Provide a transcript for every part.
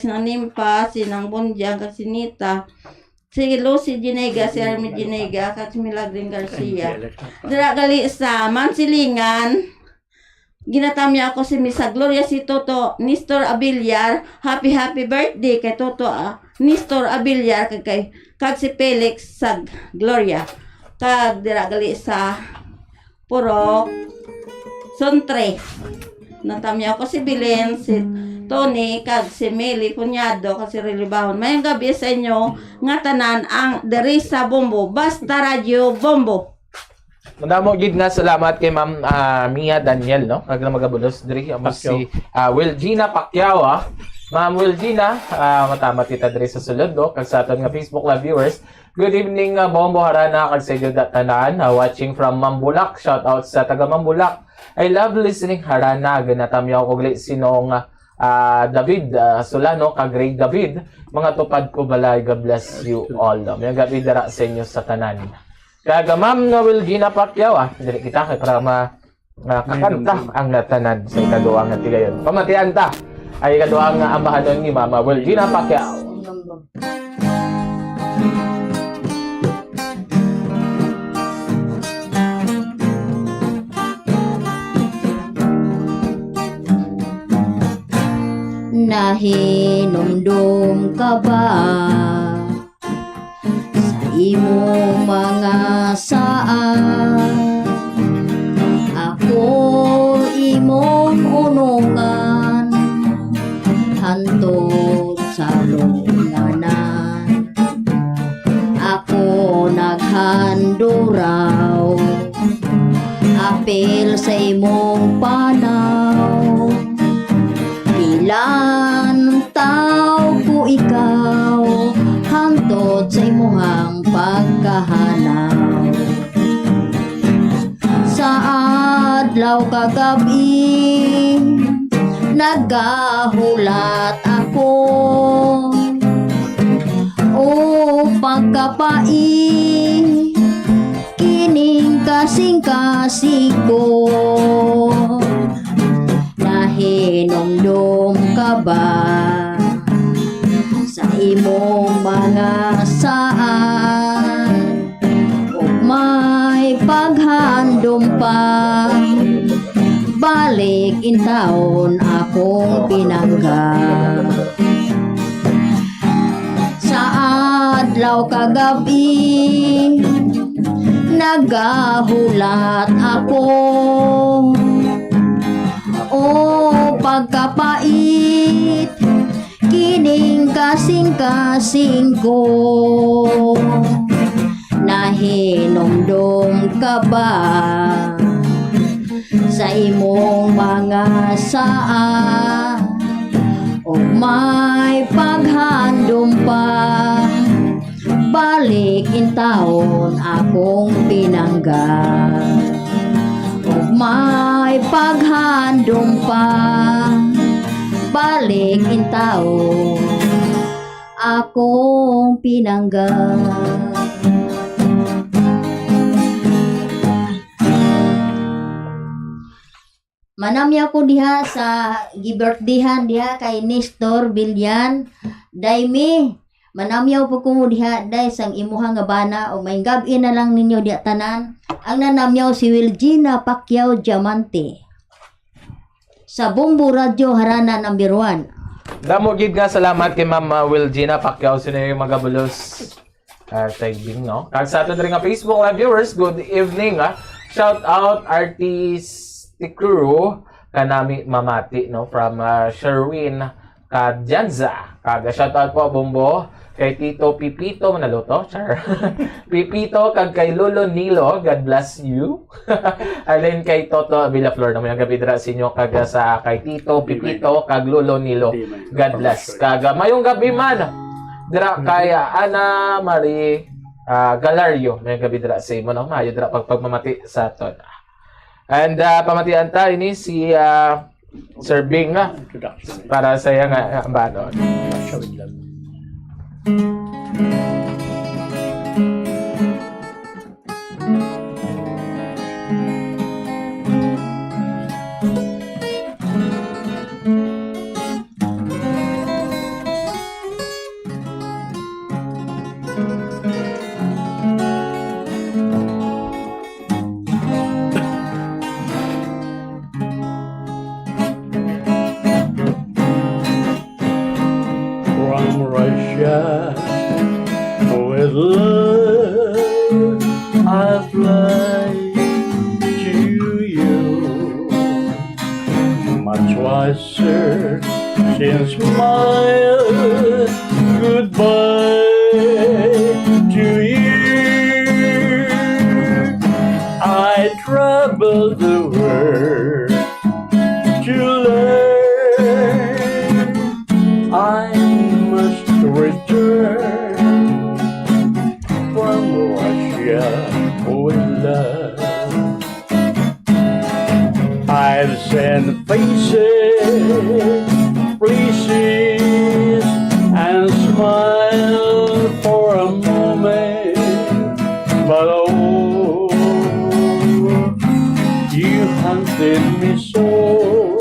Sinang Nimpa, sinang Bonjang, kag si Nita, si Lucy Ginega, si Army Ginega, kag si Milagring Garcia. Dira gali sa Mansilingan, ginatamya ako si Misa Gloria, si Toto Nestor Abiliar. Happy birthday kay Toto Nestor Abiliar, kag si Felix Sag Gloria. Kag dira gali sa Purok Sontre, natamya ako si Bilen, si Tony, kag si Meli Punyado, kag si Relibahon. Mayong gabi sa inyo nga tanan ang diri sa Bombo, Basta Radio Bombo. Madamo gid nga salamat kay Ma'am Mia Daniel, no? Kag na magabulos diri amo si Wilgina Pacquiao. Ma'am Wilgina, matama kita diri sa sulod, no? Kag sa aton nga Facebook live viewers. Good evening, Bombo Harana, kag sa inyo tanan, watching from Mambulak. Shout out sa taga Mambulak. I love listening Harana, ganatamyaw og sinong David Solano, kag Ray David, mga tupad ko balay, God bless you all. May gabi dara sa inyo sa tanan. Kaya Ma'am Wilgina Pacquiao, dili kita kay para kakanta ang tanan sa ikaduhang nga tigayon. Pamatian ta ay ikaduhang nga ambahanon ni Mama Wilgina Pacquiao. Nahinumdum ka ba sa imong mga saan? Ako imong unungan hantod sa lunganan. Ako naghanduraw apil sa imong panaw. Ilan tao ko ikaw hangtod sa imuhang pagkahanaw. Sa adlaw kagabi nagahulat ako, o pagkapai kining kasing-kasing ko. Nahinumdum ka ba sa imong mga saan? O may paghandom pa, balik in taon akong pinangga. Sa adlaw kagabi nagahulat ako, o pagkapait kining kasing-kasing ko. Nahinumdum ka ba sa imong mga saan? O may paghandom pa, balik in taon akong pinangga. May paghandom pa, balik in taon akong pinangga. Manamya ko diha sa gibirthdayan diha kay Nestor Bilyan. Daymi, manamyaw po ko diha day sang imuhang nga bana, o may gabi na lang ninyo diha tanan. Ang nanamyaw si Wilgina Pacquiao Diamante sa Bombo Radio Harana number 1. Damo gid nga salamat kay Ma'am Wilgina Pacquiao sa inyo magabulos tagbing, no? Kag sa aton ring nga Facebook live viewers, good evening. Shout out artistic crew kanami mamati, no, from Sherwin Kadjanza. Kag shout out po Bombo kay Tito Pipito Manaluto, char. Pipito kag kay Lolo Nilo, God bless you. Alin kay Toto Villaflor naman yung gabi dira sa inyo, kag sa kay Tito Pipito kag Lolo Nilo, God bless. Kag mayong gabi man dira kay Ana Marie Galario, may gabi dira sa imo, no, mayo dira pagmamati sa aton. And pamatian ta ini si Sir Bing para sa iya nga ambanon. from Russia. With love, I fly to you. Much wiser since my goodbye to you. I travel the world to learn. I must return from Russia with love. I've seen faces, places, and smiled for a moment, but oh, you hunted me so.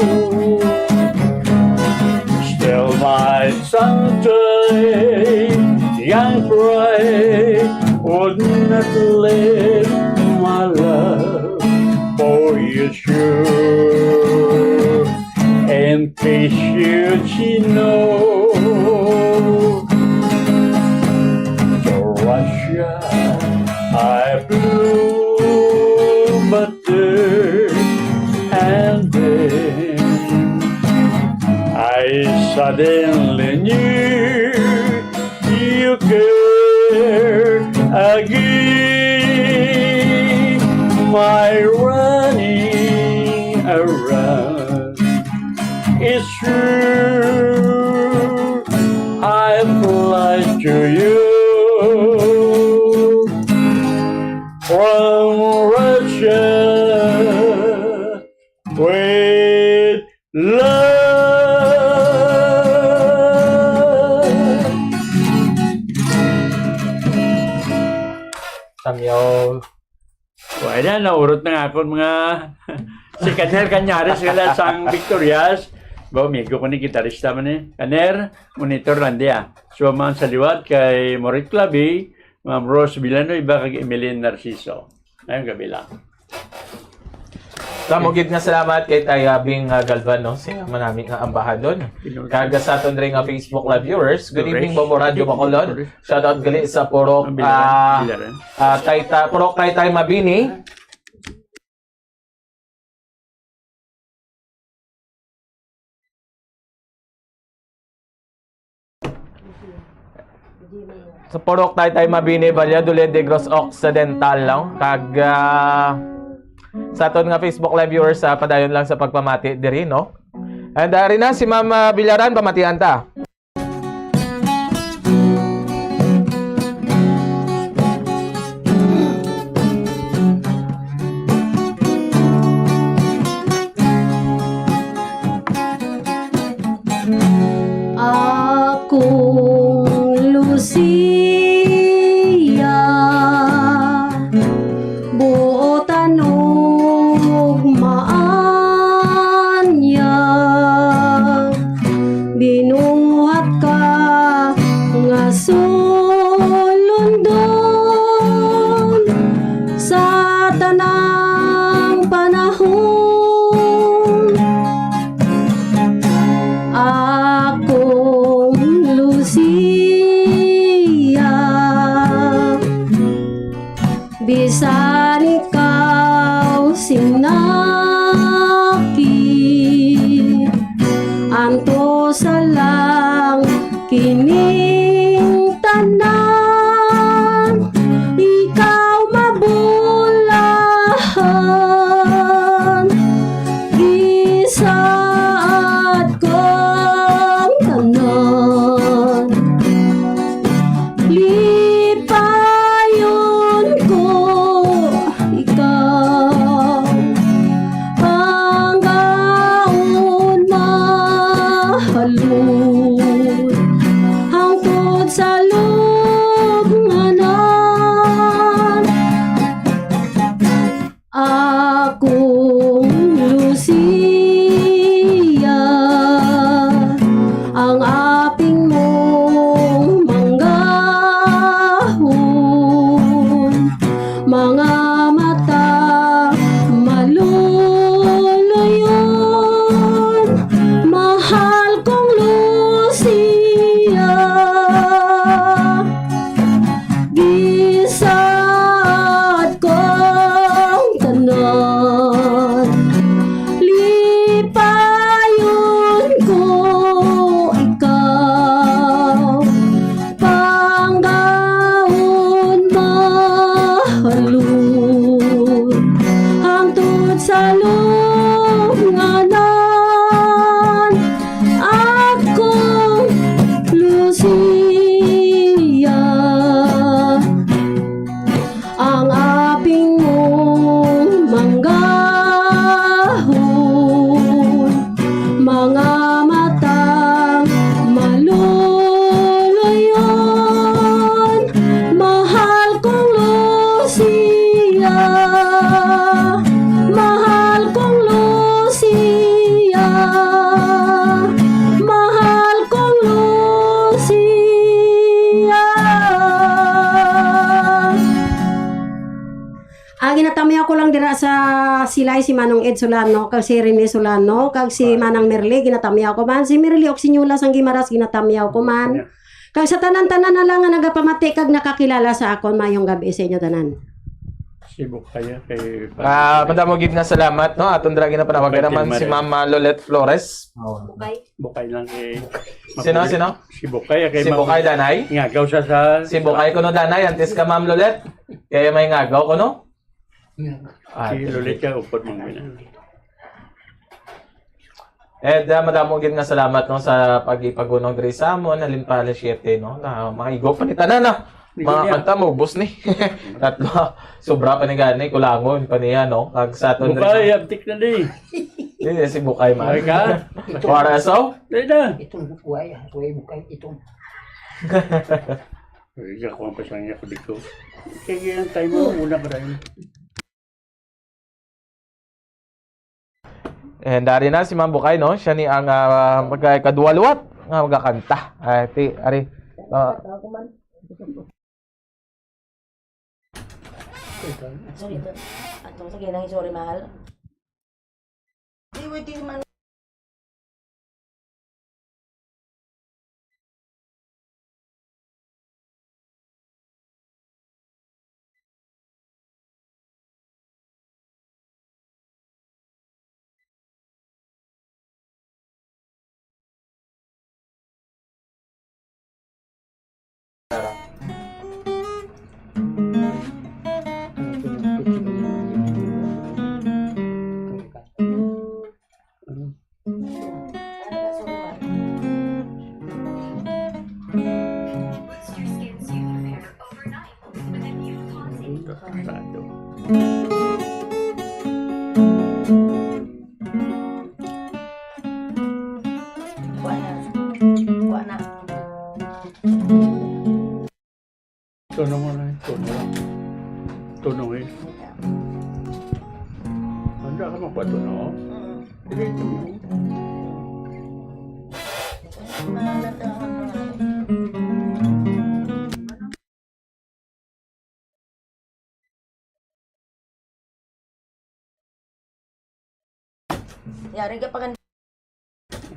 Still my someday young pride would not let my love for you sure. In case you know, to Russia I flew, but there and then I suddenly knew you cared again. My running around is true. I fly to you from Russia with love. Samyo. Pwede na, naurot na nga ako mga si Kaner Canyares kala sang Victorias. Bo, amigo ko ni gitarista man eh. Kaner, monitor lang diya. So, mga sa liwat kay Morit Clavi, Ma'am Rose Villanueva, kay Emeline Narciso. Ayun, gabi lang. Kamugid nga salamat kay Tayabing Galvan, no? Siya man namin nga ambahadon. Kaga sa aton rin nga Facebook live viewers. Good evening, Bobo Radio Bacolod. Shoutout gali sa Purok Purok Taytay Mabini. Sa Purok Taytay Mabini, Valladolid de Gros Occidental lang. Sa aton nga Facebook live viewers, padayon lang sa pagpamati diri, no? And rin na si Ma'am Bilaran, pamatian ta. Akong Lucia, buotan og maanya, binuhat ka nga sulundon sa tanang panahon. Akong Lucia, dira sa silay si Manong Ed Solano, kag si Rene Solano, kag si Manang Merle, ginatamyaw ko man. Si Merle og si Nyula sang Gimaras, ginatamyaw ko man. Kag sa tanan-tanan na lang nga nagapamati kag nakakilala sa akon mayong gabi sa inyo tanan. Sibuk kaya kay... Madamo gid nga salamat, no? Atong dragi na panawagan naman si Mama Lolet Flores. Bukay lang kay... Sino? Si Bukay. Kay Si Bukay Danay. Ngagaw siya sa... Si Bukay ko no Danay, antes ka Ma'am Lolet. Kaya may ngagaw ko no? Si Lulit ka, upod mong gina. Madamo gid nga salamat no sa pagipagunong diri sa amon halin pa alas 7 no na maigo pa ni tanan na mga kanta mo bus ni tatlo sobra pa ni gani kulangon pa niya no kag sa aton Bukay, abtik na di. si Bukay man Bukay ka? para so Dahil na. Itong bukuay, bukay itong. Kaya ko ang pasangya ko dito. Kaya ang time mo, una pa rin. dari na si Ma'am Bukay no siya ni ang magkaduwaluwat nga magakanta ari Sorry, atong sige nang sorry mahal. Di man. Kuha na. Tunong mo na Tunong eh. Handa ka magpatunog? Dito mo. Yari ka pa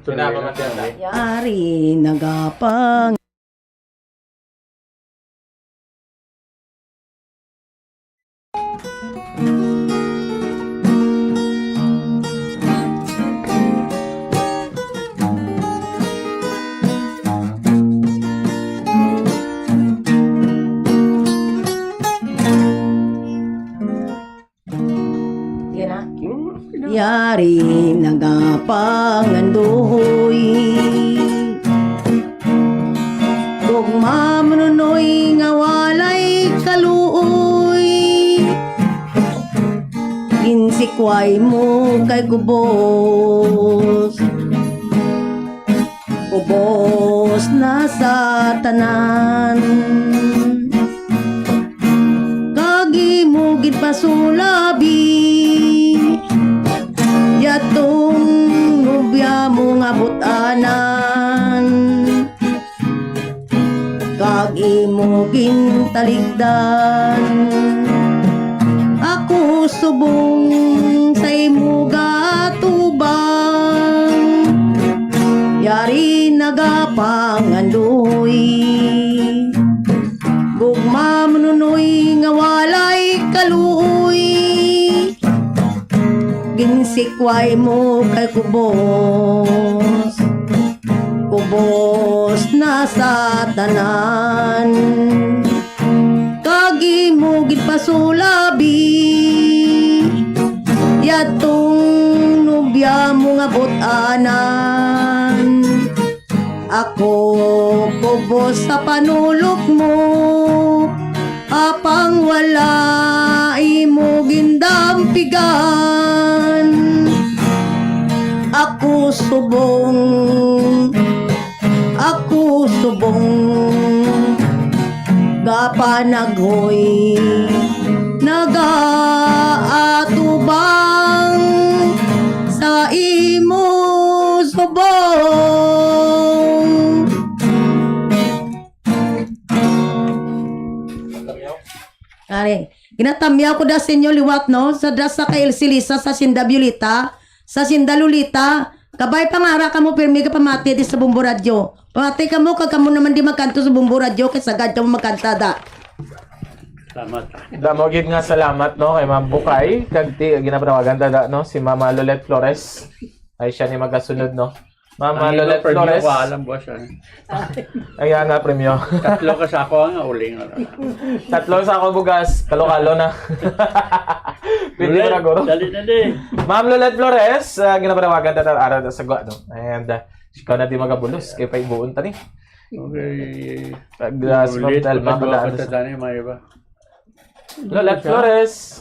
pinapamatyan Ari nagapang yari nagapangandoy Dugma manunoy nga walay kaluoy Ginsikway mo kay kubos Kubos na sa tanan Kagi mo gid pasulabi Yatong nubya mo nga butanan Kag imo gintaligdan Ako subong sa imo gatubang Yari nagapangandoy Gugma manunoy nga walay kaluoy Ginsikway mo kay kubos Kubos na sa tanan Kagi mo gid pasulabi Yatong nubya mo nga butanan Ako kubos sa panulok mo Apang wala imo gindampigan Ako subong Gapanaghoy Nagaatubang Sa imo subong nangyari. Ginatamyaw ko da sa inyo liwat no, sa drasa kay Elsilisa sa Sindabiolita, sa Sindalulita, kabay pangara ka mo pirmi ka pamati di sa Bumbu Radio. Pamati ka mo, kag kamo naman di magkanto sa Bumbu Radio, kay sagad ka mo magkanta da. Salamat. Damo gid nga salamat no kay Ma'am Bukay kag ginapawagan da no si Mama Lolet Flores. Ay siya ni magasunod no. Mama Lolet Flores. Ko alam boss. Ayan na premyo. Tatlo ka sa ako nga uling. Tatlo sa ako bugas, kalo-kalo na. Pwede na guro. Dali na di. Ma'am Lolet Flores, ginapawagan da araw sa gwa no. And ikaw na di magabulos kay paibuon ta ni. Okay. Pag si Ma'am Telma padaan sa Patadani may iba. Lolet Flores.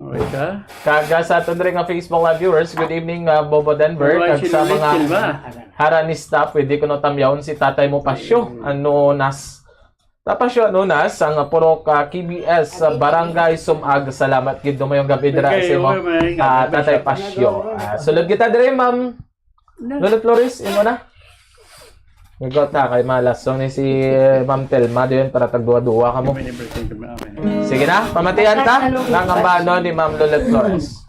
Okay ka? Kaga sa aton rin nga Facebook Live viewers, good evening Bobo Denver. Kag sa mga haranista, pwede ko no tamyawon si tatay mo pasyo. Ano nas? Tapasyo ano nas ang puro ka KBS sa Barangay Sumag. Salamat gid mo yung gabi dira sa mo. Tatay pasyo. Sulod kita dire Ma'am Lolet Flores, imo na. Nagot na kay malasong ni si Ma'am Telma din para tagduwa-duwa ka mo. Sige na, pamatihan ta ng ambano ni Ma'am Lolet Flores.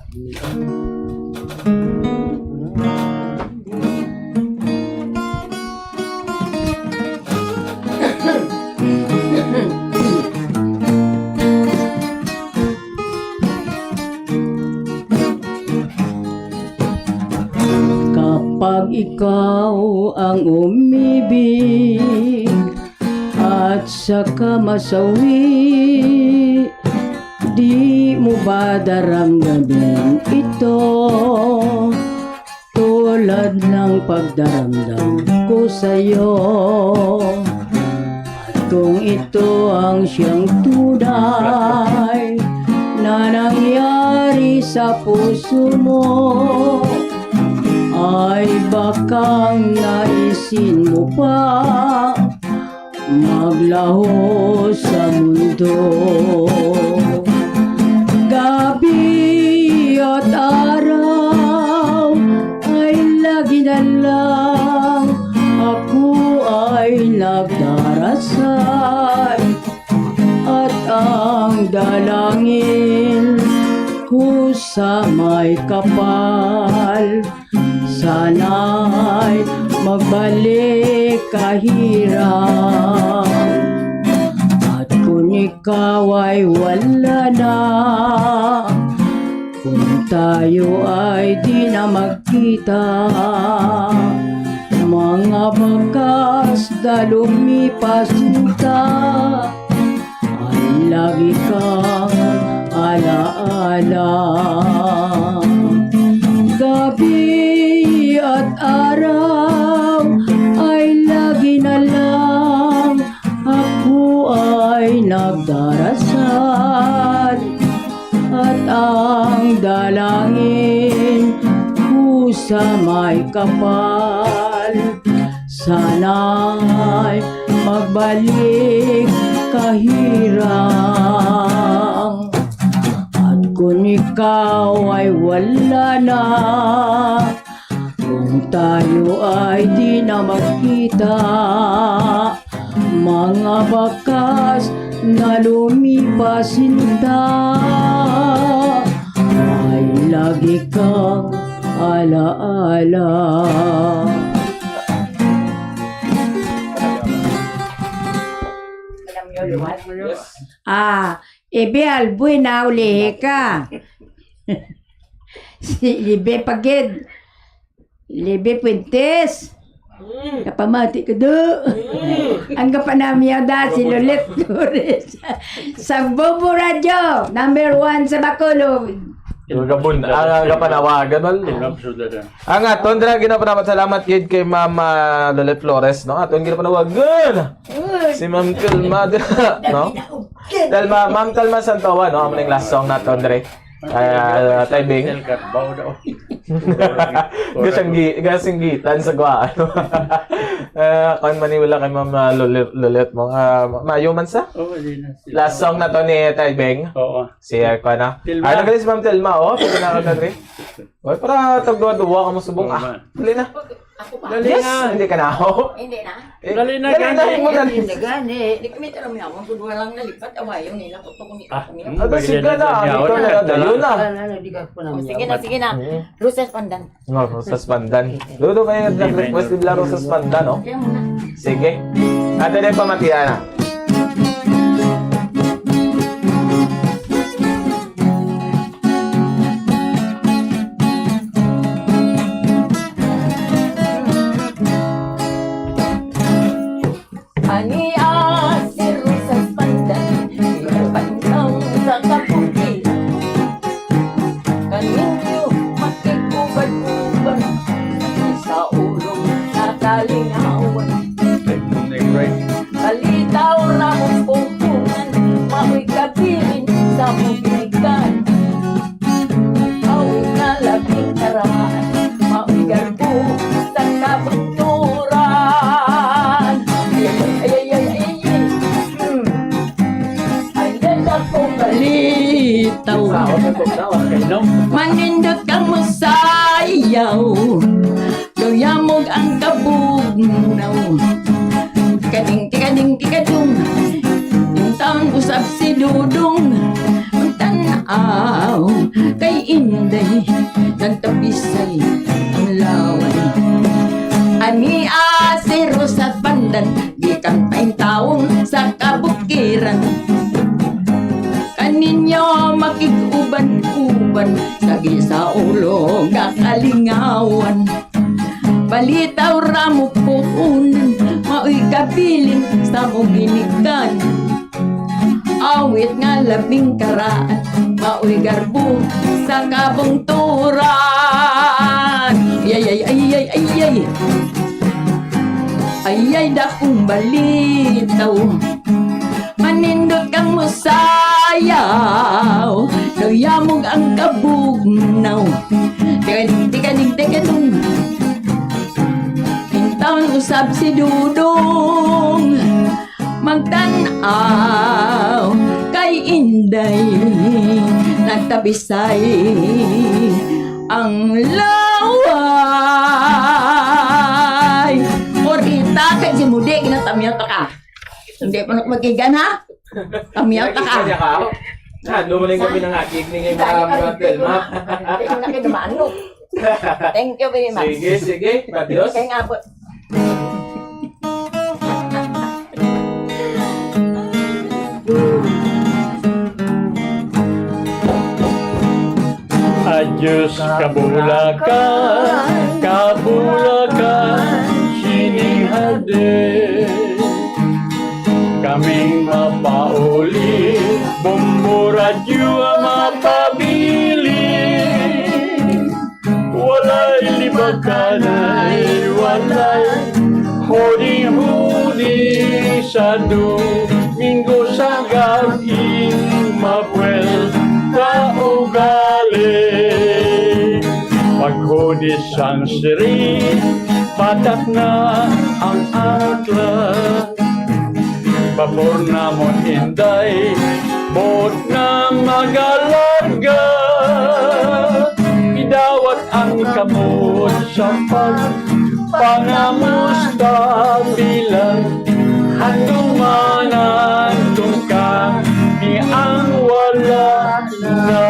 Kapag ikaw ang umibig at saka masawi, di mo ba daramdamin ito tulad ng pagdaramdam ko sa'yo? At kung ito ang siyang tunay na nangyari sa puso mo, ay bakang naisin mo pa maglaho sa mundo. Gabi at araw ay lagi na lang ako ay nagdarasal, at ang dalangin ko sa may kapal, sana'y magbalik kahirap. At kung ikaw ay wala na, kung tayo ay di na magkita, mga bakas na lumipas kita, ay lagi kang alaala. Gabi at araw ay lagi na lang ako ay nagdarasal, at ang dalangin ko sa may kapal, sana'y magbalik kahirang. Kung ikaw ay wala na, kung tayo ay di na magkita, mga bakas na lumipas sinta, ay lagi kang alaala. Ibe albuy na ulihi ka. Si Libe Pagid. Libe Puentes. Kapamati ko do. Ang kapanamyaw da si Lolet Flores. Sa Bumbu Radio, number 1 sa Bacolod. Gabon, ang kapanawagan no. Ang aton dira ginapanamat salamat gid kay Ma'am Lolet Flores no. Aton ginapanawagan. Si Ma'am Telma no. Telma, Ma'am Telma Santowa no, amo ning last song naton dire. Taibing. Gasing gitan sa gwa. Kan maniwala kay Ma'am Lolet mo. Mayo man sa? Oo, di na. Last song na to ni Taibing. Oo. Si Arcana. Ay, nagalis si Ma'am Telma, oh. Pwede na ako na rin. Oy, para tagduwa-duwa ka mo subong. Ah, dali na. Dali Yes, na. hindi ka na ako. Hindi na. Dali na, Dali na, gani. mo na. Hindi gani. Hindi kami talam na. Kung tudwa lang nalipat, awayo nila. Kuto ko nila. Aba, sige na. Ikaw na, dayo na. Di ka pa namin. Sige na, sige na. Roses pandan. Oh, Rosas Pandan. Dudo kayo nag-request nila Rosas Pandan, no? Kaya muna. Sige. Ate na pamatiyan na. Ani si Rosas pandan. Pinapantang sa kaputi. Kaninyo makikubad-ubad. Sa ulong nakalingawan. Balitaw na mong pungpungan, mao'y kabilin sa mubigan. Mao'y nalabing karaan, mao'y garbo sa kabunturan. Ayan akong balitaw, manindot kang masayaw, gayamog ang kabugnaw. Kading kadung, yung taon usap si Dudong. Ang tanaw kay Inday, ng tabisay ang laway. Ani si Rosas Pandan, di kang paing taong sa kabukiran. Kaninyo makikuban-uban, sagi sa ulo gakalingawan. Balitaw ramo puunan, mao'y kabilin sa mong ginigan. Awit nga labing karaan, mao'y garbo sa kabungturan. Ay, ay, dakong balitaw, manindot kang musayaw, nayamog ang kabugnaw. Teka-ding, taon usab si Dudong, magtanaw kay Inday, nagtabisay ang laway. Morita kay si Mude, ginatamyaw ta ka. Hindi pa magkigan ha? Tamyaw ta ka. Dumaling kami ng akik ni mga Telma. Hindi ko na kayo dumaan, no? Thank you very much. Sige. Adios. Kaya nga po. Adios kabulakan, sinihade. Kaming mapauli, Bombo radyo ang mapabili. Walay libakanay, walay hudi-hudi sa Domingo sa gabing mapwel ka ugali. Paghudis ang siri, patak na ang aklat. Babor na mo Inday, bot na magalaga. Idawat ang kamot sa pagpangamusta bilang handumanan ka ni ang wala na.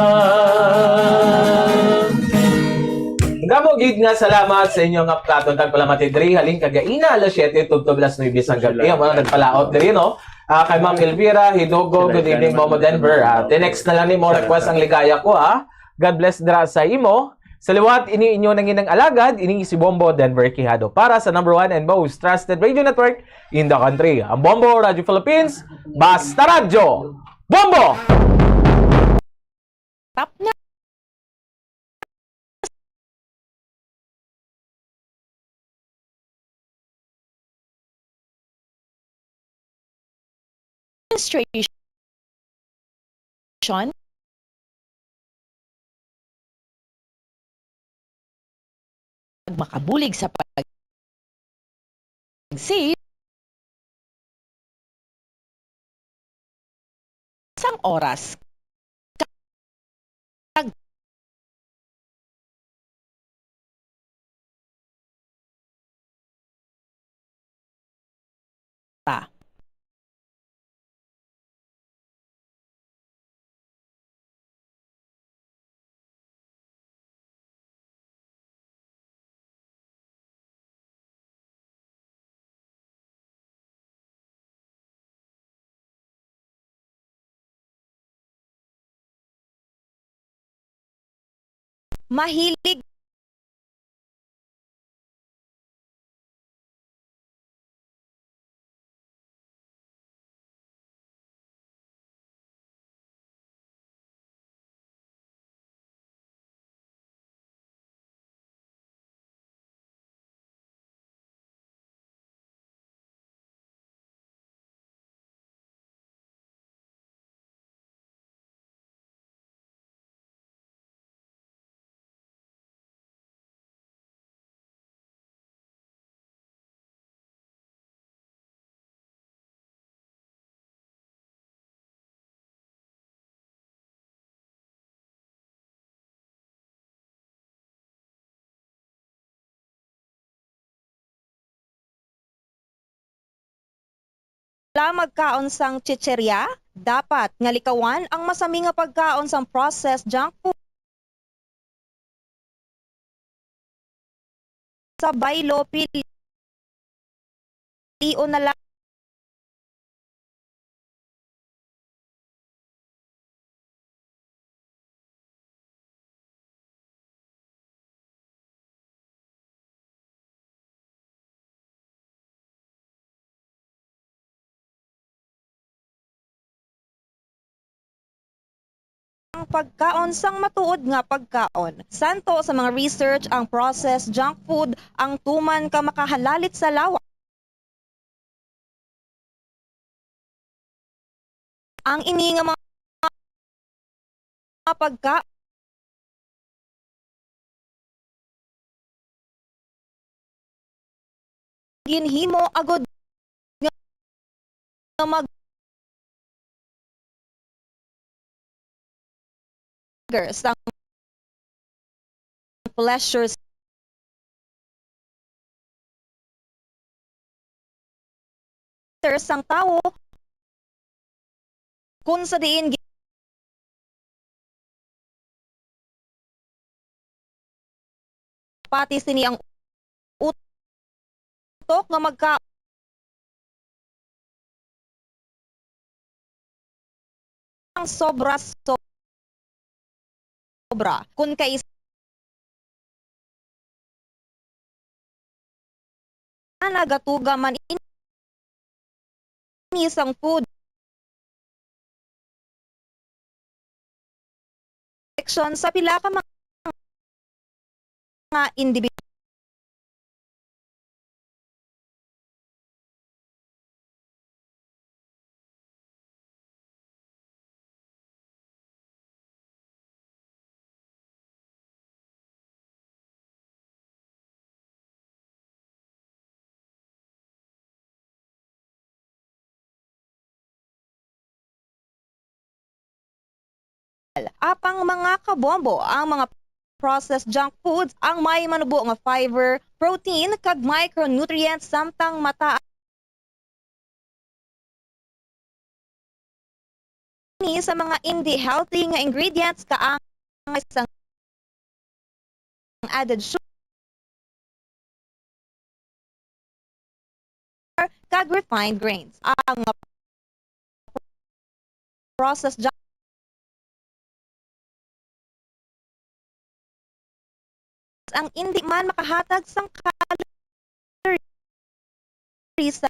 Gamo gid nga salamat sa inyong apkaton tagpalamati diri haling kagaina alas 7 tubtob las 9 sang gabi ang mga nagpalaot diri no. Kay Ma'am Elvira Hidogo, good evening Momo Denver. Next na lang ni mo request ang ligaya ko ha. God bless dira sa imo. Sa liwat ini inyo nang inang alagad ini si Bombo Denver Quijado para sa number 1 and most trusted radio network in the country. Ang Bombo Radio Philippines, basta radyo. Bombo! Tap na administration makabulig sa pag-save isang oras Mahilig la magkaon sang chicherya, dapat nga likawan ang masami nga pagkaon sang processed junk food. Sa baylo pilion na lang ang pagkaon sang matuod nga pagkaon. Santo sa mga research ang processed junk food ang tuman ka makahalalit sa lawas. Ang ini nga mga pagkaon ginhimo agod nga mag sang pleasures sang tao kung sa diin pati sini ang utok nga magka ang sobra kung kay nagatuga man isang food section sa pila ka mga individual apang mga kabombo ang mga processed junk foods ang may manubo nga fiber, protein kag micronutrients samtang mata ni sa mga hindi healthy nga ingredients kaang isang added sugar kag refined grains. Ang processed junk ang hindi man makahatag sang calories sa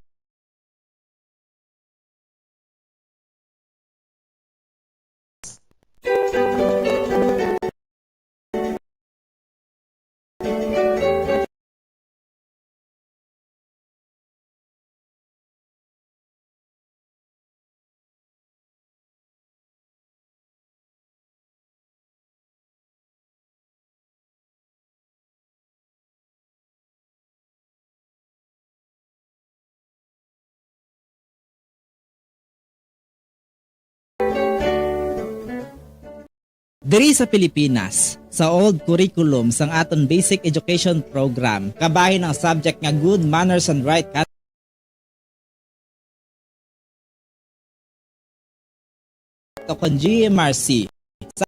Diri sa Pilipinas, sa old curriculum sang aton basic education program, kabahin ang subject nga good manners and right kon GMRC sa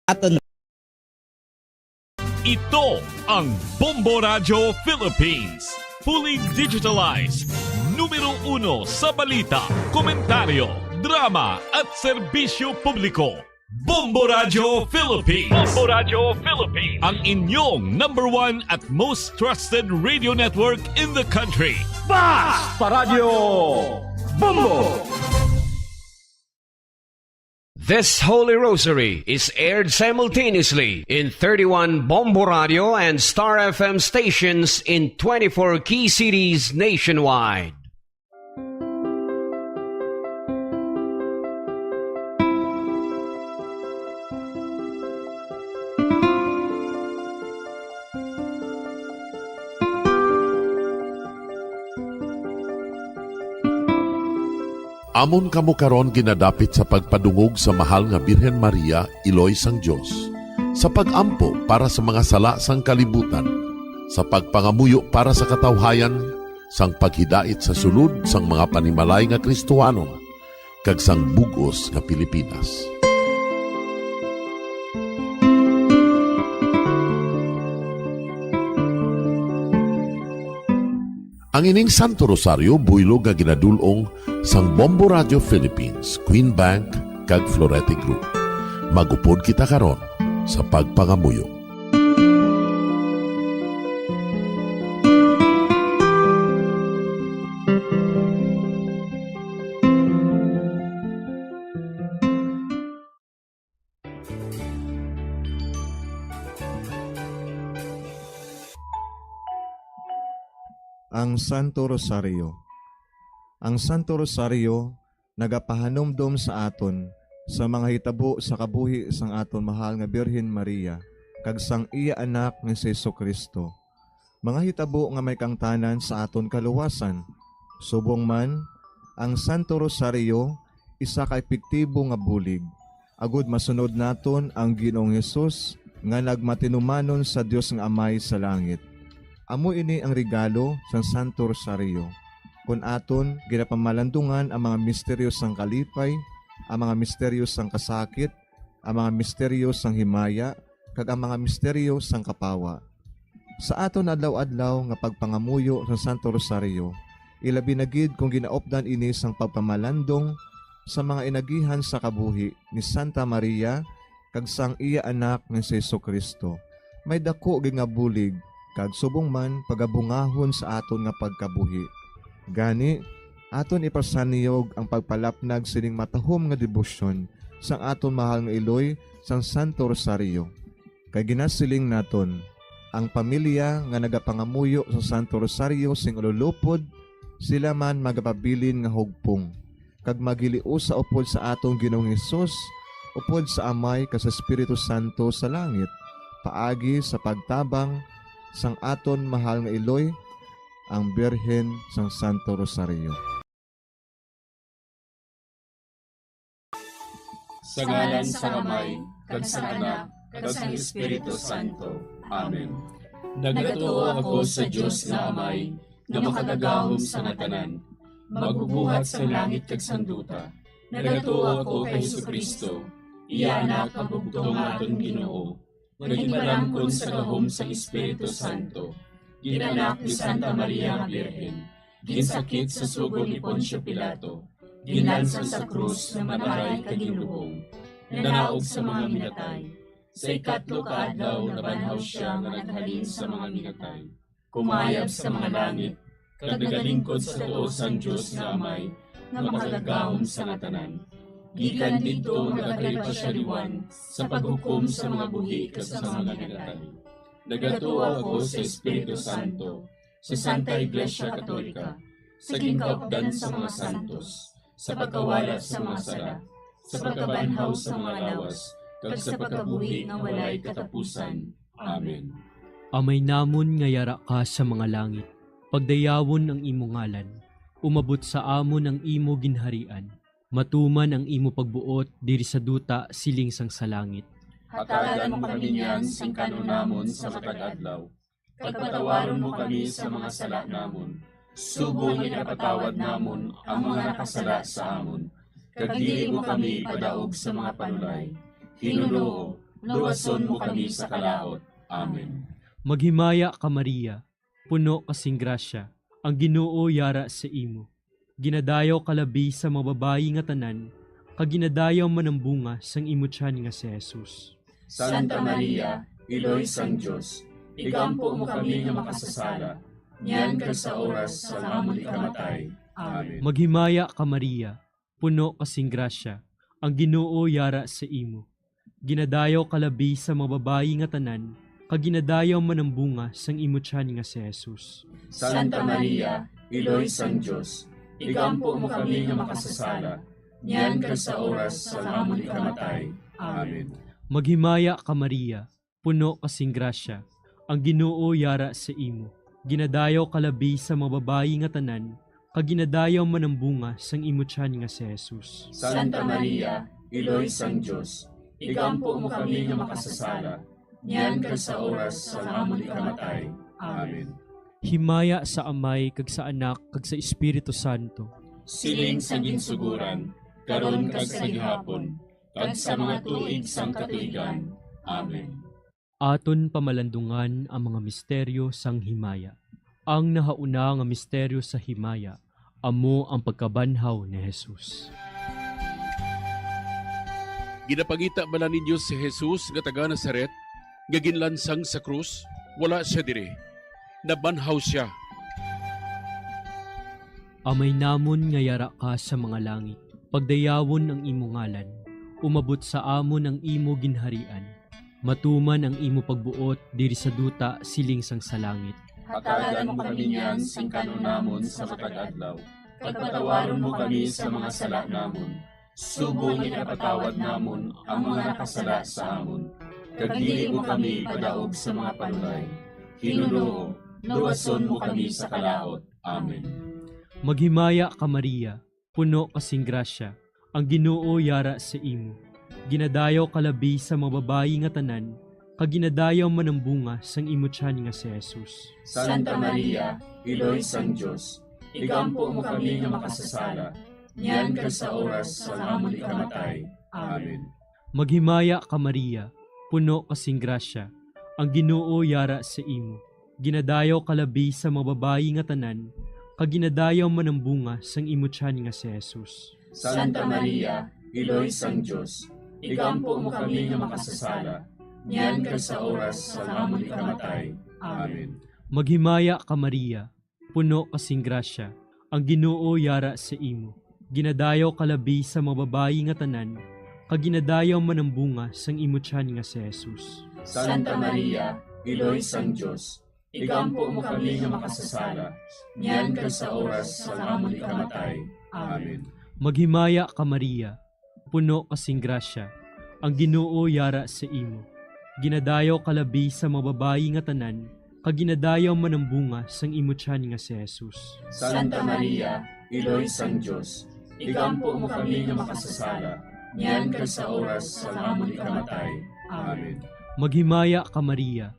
aton. Ito ang Bombo Radio Philippines. Fully digitalized. Numero 1 sa balita, komentaryo, drama at serbisyo publiko. Bombo Radio Philippines. Bombo Radio Philippines. Ang inyong #1 at most trusted radio network in the country. Basta Radio Bombo! This Holy Rosary is aired simultaneously in 31 Bombo Radio and Star FM stations in 24 key cities nationwide. Amon kamo karon ginadapit sa pagpadungog sa mahal nga Birhen Maria, Iloy sang Dios, sa pagampo para sa mga sala sang kalibutan, sa pagpangamuyo para sa katawhayan, sang paghidait sa sulod sang mga panimalay nga Kristohanon, kag sang bugos nga Pilipinas. Ang ining Santo Rosario buylog nga ginadulong sang Bombo Radio Philippines, Queen Bank kag Florete Group. Magupod kita karon sa pagpangamuyo. Ang Santo Rosario. Ang Santo Rosario nagapahanumdom sa aton sa mga hitabo sa kabuhi sang aton mahal nga Birhen Maria kag sang iya anak nga si Jesucristo. Mga hitabo nga may kangtanan sa aton kaluwasan. Subong man, ang Santo Rosario isa ka epektibo nga bulig. Agud masunod naton ang Ginoong Hesus nga nagmatinumanon sa Dios nga Amay sa langit. Amo ini ang regalo sa Santo Rosario. Kung aton ginapamalandungan ang mga misteryo sang kalipay, ang mga misteryo sang kasakit, ang mga misteryo sang himaya, kag ang mga misteryo sang kapawa. Sa aton adlaw-adlaw nga pagpangamuyo sa Santo Rosario, ilabi na gid kung ginaopdan ini sang pagpamalandong sa mga inagihan sa kabuhi ni Santa Maria kag sang iya anak nga si Jesucristo. May dako gid nga bulig kag subong man pagabungahon sa aton nga pagkabuhi. Gani, aton ipasaniyog ang pagpalapnag sining matahom nga debosyon sang aton mahal nga Iloy sang Santo Rosario. Kay ginasiling naton, ang pamilya nga nagapangamuyo sa Santo Rosario sing ululupod, sila man magapabilin nga hugpong. Kag magiliu sa upod sa atong Ginoong Hesus, upod sa Amay kas Espiritu Santo sa langit, paagi sa pagtabang sang aton mahal nga Iloy, ang Birhen sang Santo Rosario. Sa ngalan sa Amay, kag sa Anak, kag sa Espiritu Santo. Amen. Nagatuo ako sa Dios nga Amay, nga makagagahom sa natanan, magbubuhat sa langit kag sanduta. Nagatuo ako kay Jesucristo, iya anak ang bugtong aton Ginoo. Nagimbalangkon sa gahom sa Espiritu Santo, ginanak ni Santa Maria nga Birhen, ginsakit sa sugod ni Poncio Pilato, ginalsa sa krus na manaray kag ginlubong, nanaog sa mga minatay. Sa ikatlo ka adlaw nabanhaw siya nga naghalin sa mga minatay, kumayab sa mga langit, kag nagalingkod sa tuos ang Dios nga Amay, nga makagagahom sa natanan. Gikan dito nagakalipa siya liwan sa paghukom sa mga buhi kas sa mga minatay. Nagatuo ako sa Espiritu Santo, sa Santa Iglesia Katolika, sa gingkaupdan sa mga santos, sa pagkawala sa mga sala, sa pagkabanhaw sa mga lawas, kag sa pagkabuhi nga walay katapusan. Amen. Amay namon nga yara ka sa mga langit, pagdayawon ang imo ngalan, umabot sa amon ang imo ginharian. Matuman ang imo pagbuot diri sa duta siling sang sa langit. Hatagan mo kami niyan sing kanunamon sa matag adlaw. Pagpatawaron mo kami sa mga sala namon. Sugo nga napatawad namon ang mga nakasala sa amon. kag dili mo kami padaog sa mga panulay. Hinunoo, luwason mo kami sa kalaot. Amen. Maghimaya ka Maria, puno kasing grasya, ang Ginoo yara sa imo. Ginadayaw kalabi sa mga babayi nga tanan, kag ginadayaw man ang bunga sang imo tiyan nga si Jesus. Santa Maria, Iloy sang Diyos, igampo mo kami nga makasasala, niyan ka sa oras sa amon ikamatay. Amen. Maghimaya ka Maria, puno kasing grasya, ang Ginoo yara sa imo. Ginadayaw kalabi sa mga babayi nga tanan, kag ginadayaw man ang bunga sang imo tiyan nga si Jesus. Santa Maria, Iloy sang Diyos, igampo mo kami nga makasasala, niyan ka sa oras sa amon ikamatay. Amen. Maghimaya ka Maria, puno kasing grasya, ang Ginoo yara sa imo. Ginadayaw kalabi sa mga babayi nga tanan, kag ginadayaw man ang bunga sang imo tiyan nga si Jesus. Santa Maria, Iloy sang Diyos, igampo mo kami nga makasasala, niyan ka sa oras sa amon ikamatay. Amen. Himaya sa Amay, kag sa Anak, kag sa Espiritu Santo. Siling sa ginsuguran, karon kag sa gihapon, kag sa mga tuig sang katuigan. Amen. Aton pamalandungan ang mga misteryo sang himaya. Ang nahauna nga misteryo sa himaya, amo ang pagkabanhaw ni Jesus. Ginapangita bala ninyo si Jesus nga taga Nazaret, nga ginlansang sa krus, wala siya dire. Nabanhaw siya. Amay namon nga yara ka sa mga langit, pagdayawon ang imo ngalan, umabot sa amon ang imo ginharian, matuman ang imo pagbuot diri sa duta siling sang sa langit. Hatagan mo kami niyan sing kanunamon sa matag adlaw, pagpatawaron mo kami sa mga sala namon, subong inapatawad namon ang mga nakasala sa amon, kag dili mo kami padaog sa mga panulay. Hinunoo, luwason mo kami sa kalaot. Amen. Maghimaya ka Maria, puno kasing grasya, ang Ginoo yara sa imo. Ginadayaw kalabi sa mga babayi nga tanan, kag ginadayaw man ang bunga sang imo tiyan nga si Jesus. Santa Maria, Iloy sang Diyos, igampo mo kami nga makasasala, niyan ka sa oras sa amon ikamatay. Amen. Maghimaya ka Maria, puno kasing grasya, ang Ginoo yara sa imo. Ginadayaw kalabi sa mga babayi nga tanan, kag ginadayaw man ang bunga sang imo tiyan nga si Jesus. Santa Maria, Iloy sang Diyos, igampo mo kami nga makasasala, niyan ka sa oras sa amon ikamatay. Amen. Maghimaya ka Maria, puno kasing grasya, ang Ginoo yara sa imo. Ginadayaw kalabi sa mga babayi nga tanan, kag ginadayaw man ang bunga sang imo tiyan nga si Jesus. Santa Maria, Iloy sang Diyos, igampo mo kami nga makasasala, niyan ka sa oras sa amon ikamatay. Amen. Maghimaya ka Maria, puno kasing grasya, ang Ginoo yara sa imo. Ginadayaw kalabi sa mga babayi nga tanan, kag ginadayaw man ang bunga sang imo tiyan nga si Jesus. Santa Maria, Iloy sang Diyos, igampo mo kami nga makasasala, niyan ka sa oras sa amon ikamatay. Amen. Maghimaya ka Maria,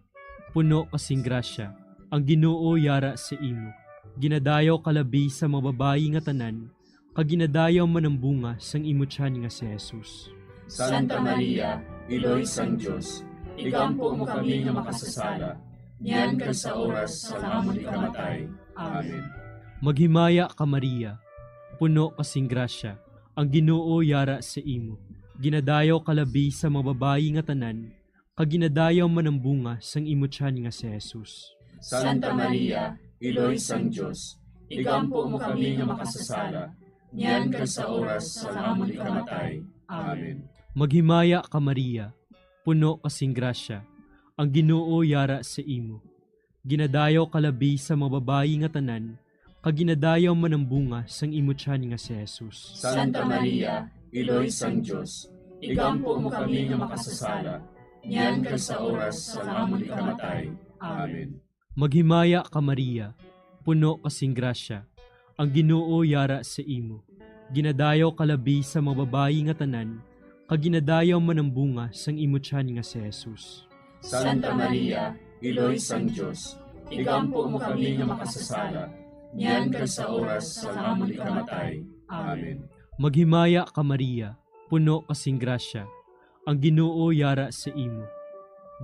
puno kasing grasya, ang Ginoo yara sa imo. Ginadayaw kalabi sa mga babayi nga tanan, kag ginadayaw man ang bunga sang imo tiyan nga si Jesus. Santa Maria, Iloy sang Diyos, igampo mo kami nga makasasala, niyan ka sa oras sa amon ikamatay. Amen. Maghimaya ka Maria, puno kasing grasya, ang Ginoo yara sa imo. Ginadayaw kalabi sa mga babayi nga tanan, kag ginadayaw man ang bunga sang imo tiyan nga si Jesus. Santa Maria, Iloy sang Diyos, igampo mo kami nga makasasala, niyan ka sa oras sa amon ikamatay. Amen. Maghimaya ka Maria, puno kasing grasya, ang Ginoo yara sa imo. Ginadayaw kalabi sa mga babayi nga tanan, kag ginadayaw man ang bunga sang imo tiyan nga si Jesus. Santa Maria, Iloy sang Diyos, igampo mo kami nga makasasala, niyan ka sa oras sa amon ikamatay. Amen. Maghimaya ka Maria, puno kasing grasya, ang Ginoo yara sa imo. Ginadayaw kalabi sa mga babayi nga tanan, kag ginadayaw man ang bunga sang imo tiyan nga si Jesus. Santa Maria, Iloy sang Diyos, igampo mo kami nga makasasala, niyan ka sa oras sa amon ikamatay. Amen. Maghimaya ka Maria, puno kasing grasya, ang Ginoo yara sa imo.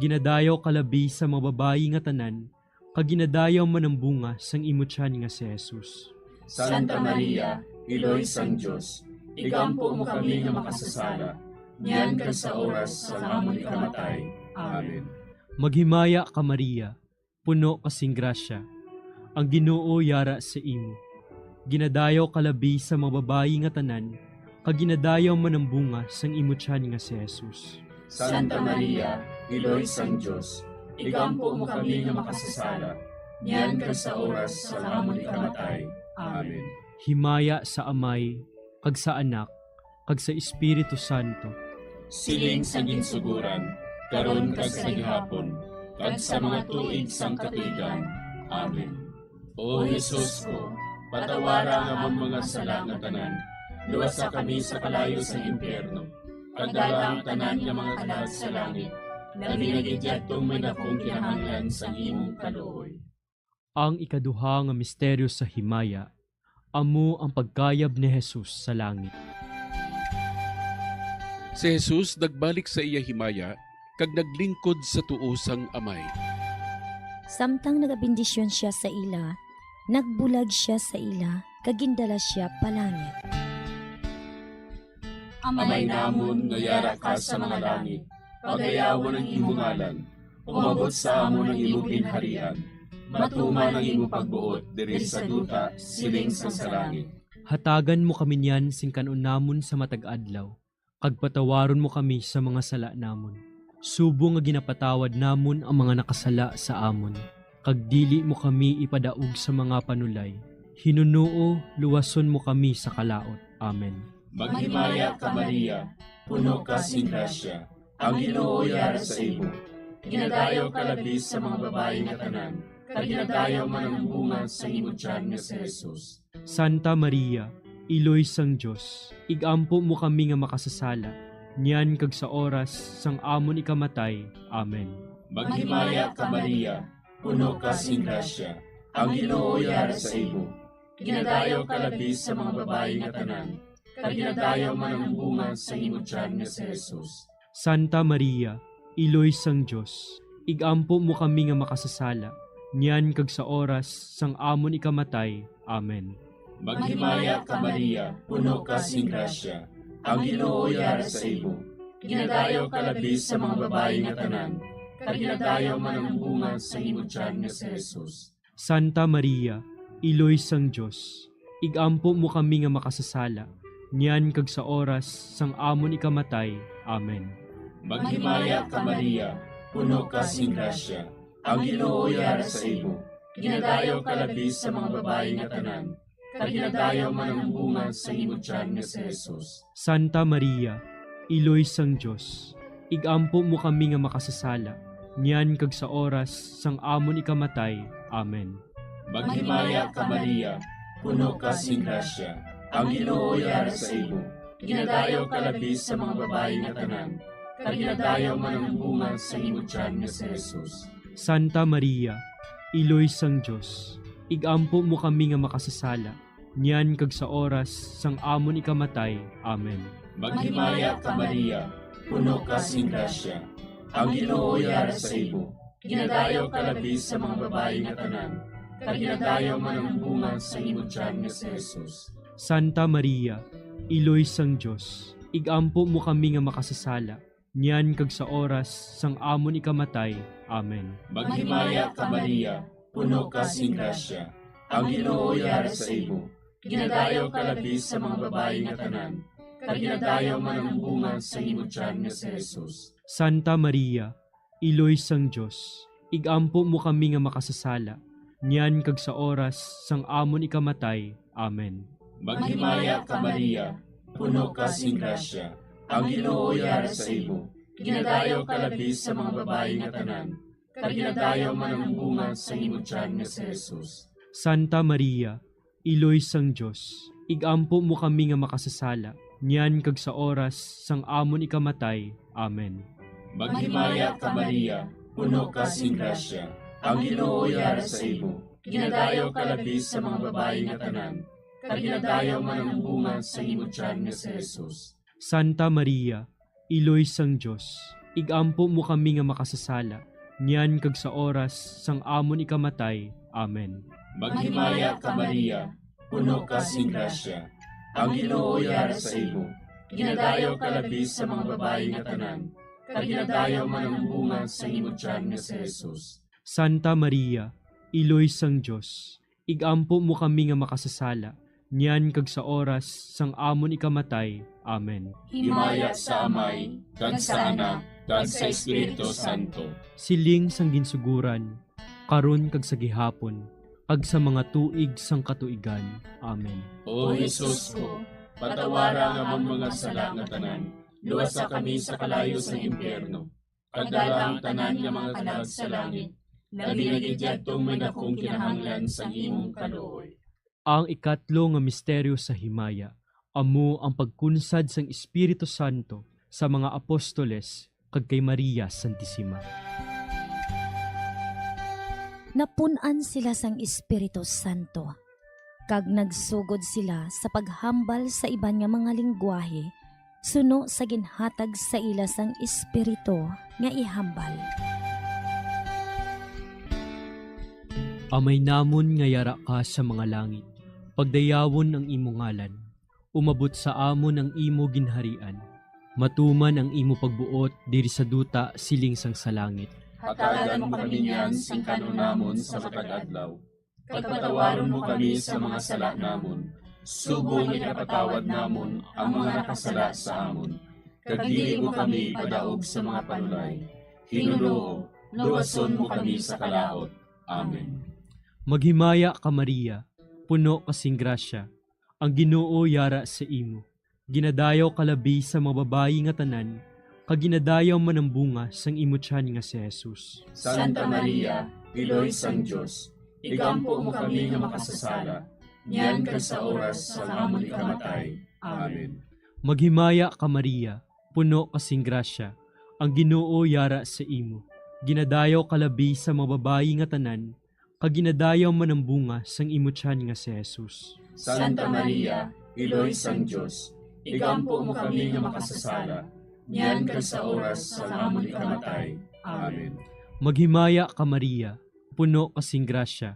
Ginadayaw kalabi sa mga babayi nga tanan, kag ginadayaw man ang bunga sang imo tiyan nga si Jesus. Santa Maria, Iloy sang Diyos, igampo mo kami nga makasasala, niyan ka sa oras sa amon ikamatay. Amen. Maghimaya ka Maria, puno kasing grasya, ang Ginoo yara sa imo. Ginadayaw kalabi sa mga babayi nga tanan, kag ginadayaw man ang bunga sang imo tiyan nga si Jesus. Santa Maria, Iloy sang Diyos, igampo mo kami nga makasasala, niyan ka sa oras sa amon ikamatay. Amen. Himaya sa Amay, kag sa Anak, kag sa Espiritu Santo. Siling sa ginsuguran, karon kag sa gihapon, kag sa mga tuig sang katuigan. Amen. O Jesus ko, patawara nga among mga sala nga tanan, luwasa kami sa kalayo sa impyerno, kagdala ang tanan nga mga kalag sa langit, labi na gidyatong may dakong kinahanglan sa imong kaluoy. Ang ikaduha nga misteryo sa himaya, amo ang pagkayab ni Jesus sa langit. Si Jesus nagbalik sa iya himaya, kag naglingkod sa tuosang amay. Samtang nagabindisyon siya sa ila, nagbulag siya sa ila, kagindala siya palangit. Amay namon nga yara ka sa mga langit, pagayawon ang imong ngalan, umabot sa amon ang imong ginharian, matuman ang imong pagbuot diri sa duta siling sa langit. Hatagan mo kami niyan sing kanon namon sa matag adlaw, kag patawaron mo kami sa mga sala namon. Subo nga ginapatawad namon ang mga nakasala sa amon, kag dili mo kami ipadaog sa mga panulay. Hinunuo, luwason mo kami sa kalaot. Amen. Maghimaya ka Maria, puno ka sing grasya, ang Ginoo yara sa imo. Ginadayaw ka labis sa mga babayi nga tanan, kag ginadayaw man ang bunga sa imo tiyan nga si Jesus. Santa Maria, Iloy sang Diyos, igampo mo kami nga makasasala, niyan kag sa oras sang amon ikamatay. Amen. Maghimaya ka Maria, puno ka sing grasya, ang Ginoo yara sa imo. Ginadayaw ka labis sa mga babayi nga tanan, kag ginadayaw man ang bunga sa imo tiyan nga si Jesus. Santa Maria, Iloy sang Diyos, igampo mo kami nga makasasala, niyan kag sa oras sang amon ikamatay. Amen. Maghimaya ka Maria, puno ka sing grasya, ang Ginoo yara sa imo. Ginadayaw ka labis sa mga babayi nga tanan, kag ginadayaw man ang bunga sa imo tiyan nga si Jesus. Santa Maria, Iloy sang Diyos, igampo mo kami nga makasasala, niyan kag sa oras sang amon ikamatay. Amen. Maghimaya ka Maria, puno ka sing grasya, ang Ginoo yara sa imo. Ginadayaw ka labis sa mga babayi nga tanan, kag ginadayaw man ang bunga sa imo tiyan nga si Jesus. Santa Maria, Iloy sang Diyos, igampo mo kami nga makasasala, niyan kag sa oras sang amon ikamatay. Amen. Maghimaya ka Maria, puno ka sing grasya, ang Ginoo yara sa imo. Ginadayaw ka labis sa mga babayi nga tanan, kag ginadayaw man ang bunga sa imo tiyan nga si Jesus. Santa Maria, Iloy sang Diyos, igampo mo kami nga makasasala, niyan kag sa oras sang amon ikamatay. Amen. Maghimaya ka Maria, puno ka sing grasya, ang Ginoo yara sa imo. Ginadayaw ka labis sa mga babayi nga tanan, kag ginadayaw man ang bunga sa imo tiyan nga si Jesus. Santa Maria, Iloy sang Diyos, igampo mo kami nga makasasala, niyan kag sa oras sang amon ikamatay. Amen. Maghimaya ka Maria, puno ka sing grasya, ang Ginoo yara sa imo. Ginadayaw ka labis sa mga babayi nga tanan, kag ginadayaw man ang bunga sa imo tiyan nga si Jesus. Santa Maria, Iloy sang Diyos, igampo mo kami nga makasasala, niyan kag sa oras sang amon ikamatay. Amen. Maghimaya ka Maria, puno ka sing grasya, ang Ginoo yara sa imo. Ginadayaw ka labis sa mga babayi nga tanan, kag ginadayaw man ang bunga sa imo tiyan nga si Jesus. Santa Maria, Iloy sang Diyos, igampo mo kami nga makasasala, niyan kag sa oras sang amon ikamatay. Amen. Maghimaya ka Maria, puno ka sing grasya, ang Ginoo yara sa imo. Ginadayaw ka labis sa mga babayi nga tanan, kag ginadayaw man ang bunga sa imong tiyan nga si Jesus. Santa Maria, Iloy sang Dios, igampo mo kami nga makasasala, niyan kag sa oras sang amon ikamatay. Amen. Maghimaya ka Maria, puno ka sing grasya. Ang Ginoo yara sa imo. Ginadayaw ka labi sa mga babae nga tanan, kag ginadayaw man ang bunga sa imong tiyan nga si Jesus. Santa Maria, Iloy sang Dios, igampo mo kami nga makasasala, niyan kag sa oras sang amon ikamatay. Amen. Himaya sa Amay, kag sa Anak, kag sa Espiritu Santo. Siling sang ginsuguran, karon kag sa gihapon, kag sa mga tuig sang katuigan. Amen. O Jesus ko, patawara nga ang mga sala nga tanan, luwasa kami sa kalayo sa impyerno, kag dala ang tanan nga mga kalag sa langit, labi na gidyadtong may dakong kinahanglan sa imong kaluoy. Ang ikatlo nga misteryo sa himaya, amo ang pagkunsad sang Espiritu Santo sa mga apostoles kag kay Maria Santissima. Napunan sila sang Espiritu Santo, kag nagsugod sila sa paghambal sa iban nga mga lingwahe, suno sa ginhatag sa ila sang Espiritu nga ihambal. Amay namon nga yara ka sa mga langit, pagdayawon ang imo ngalan, umabot sa amon ang imo ginharian, matuman ang imo pagbuot diri sa duta siling sang sa langit. Hatagan mo kami niyan sing kanunamon sa matag adlaw. Pagpatawaron mo kami sa mga sala namon, subong ikapatawad namon ang mga nakasala sa amon. Kag dili mo kami padaog sa mga panulay. Hinuluo, luwason mo kami sa kalaot. Amen. Maghimaya ka Maria, puno kasing grasya, ang Ginoo yara sa imo. Ginadayaw kalabi sa mga babayi nga tanan, kag ginadayaw man ang bunga sang imo tiyan nga si Jesus. Santa Maria, Iloy sang Dios, igampo mo kami nga makasasala, niyan kag sa oras sa amon ikamatay. Amen. Maghimaya ka Maria, puno kasing grasya, ang Ginoo yara sa imo. Ginadayaw kalabi sa mga babayi nga tanan, kag ginadayaw man ang bunga sang imo tiyan nga si Jesus. Santa Maria, Iloy sang Dios, igampo mo kami nga makasasala, niyan kag sa oras sa amon ikamatay. Amen. Maghimaya ka Maria, puno kasing grasya,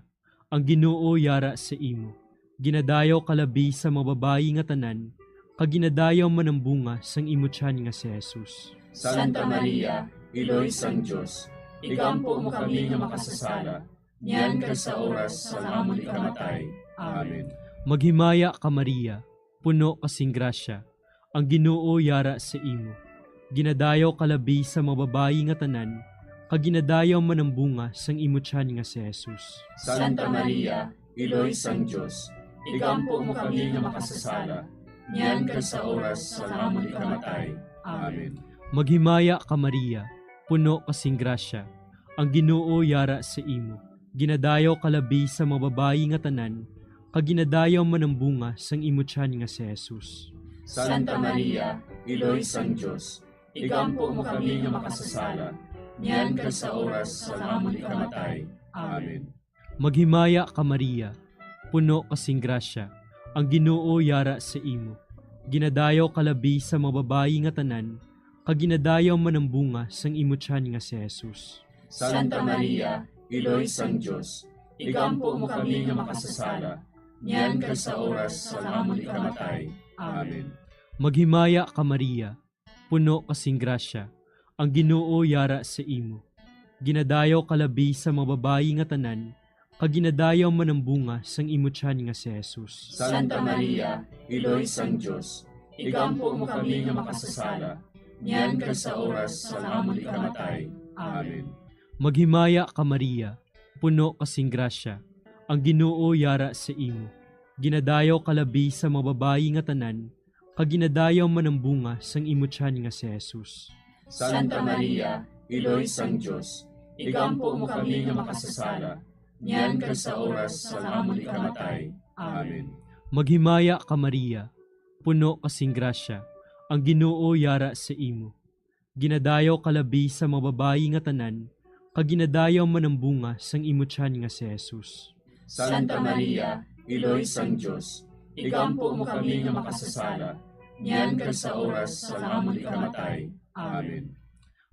ang Ginoo yara sa imo. Ginadayaw kalabi sa mga babayi nga tanan, kag ginadayaw man ang bunga sang imo tiyan nga si Jesus. Santa Maria, Iloy sang Dios, igampo mo kami nga makasasala, niyan kag sa oras sa amon ikamatay. Amen. Maghimaya ka Maria, puno kasing grasya, ang Ginoo yara sa imo. Ginadayaw kalabi sa mga babayi nga tanan, kag ginadayaw man ang bunga sang imo tiyan nga si Jesus. Santa Maria, Iloy sang Dios, igampo mo kami nga makasasala, niyan kag sa oras sa amon ikamatay. Amen. Maghimaya ka Maria, puno kasing grasya, ang Ginoo yara sa imo. Ginadayaw kalabi sa mga babayi nga tanan, kag ginadayaw man ang bunga sang imo tiyan nga si Jesus. Santa Maria, Iloy sang Dios, igampo mo kami nga makasasala, niyan kag sa oras sa amon ikamatay. Amen. Maghimaya ka Maria, puno kasing grasya, ang Ginoo yara sa imo. Ginadayaw kalabi sa mga babayi nga tanan, kag ginadayaw man ang bunga sang imo tiyan nga si Jesus. Santa Maria, Iloy sang Dios, igampo mo kami nga makasasala, niyan kag sa oras sa amon ikamatay. Amen. Maghimaya ka Maria, puno kasing grasya, ang Ginoo yara sa imo. Ginadayaw kalabi sa mga babayi nga tanan, kag ginadayaw man ang bunga sang imo tiyan nga si Jesus. Santa Maria, Iloy sang Dios, igampo mo kami nga makasasala, niyan kag sa oras sa amon ikamatay. Amen. Maghimaya ka Maria, puno kasing grasya, ang Ginoo yara sa imo. Ginadayaw kalabi sa mga babayi nga tanan, kag ginadayaw man ang bunga sang imo tiyan nga si Jesus. Santa Maria, Iloy sang Dios, igampo mo kami nga makasasala, niyan kag sa oras sa amon ikamatay. Amen. Maghimaya ka Maria, puno kasing grasya, ang Ginoo yara sa imo. Ginadayaw kalabi sa mga babayi nga tanan, kag ginadayaw man ang bunga sang imo tiyan nga si Jesus. Santa Maria, Iloy sang Dios, igampo mo kami nga makasasala, niyan kag sa oras sa amon ikamatay. Amen.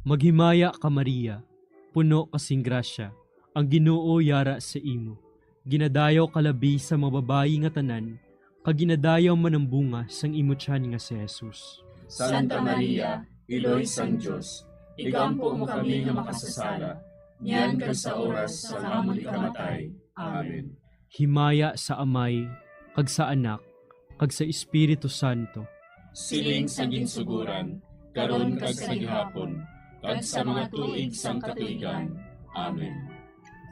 Maghimaya ka Maria, puno kasing grasya, ang Ginoo yara sa imo. Ginadayaw kalabi sa mga babayi nga tanan, kag ginadayaw man ang bunga sang imo tiyan nga si Jesus. Santa Maria, Iloy sang Dios, igampo mo kami nga makasasala, niyan kag sa oras sa amon ikamatay. Amen. Himaya sa Amay, kag sa Anak, kag sa Espiritu Santo. Siling sa ginsuguran, karon kag sa gihapon, kag sa mga tuig sang katuigan. Amen.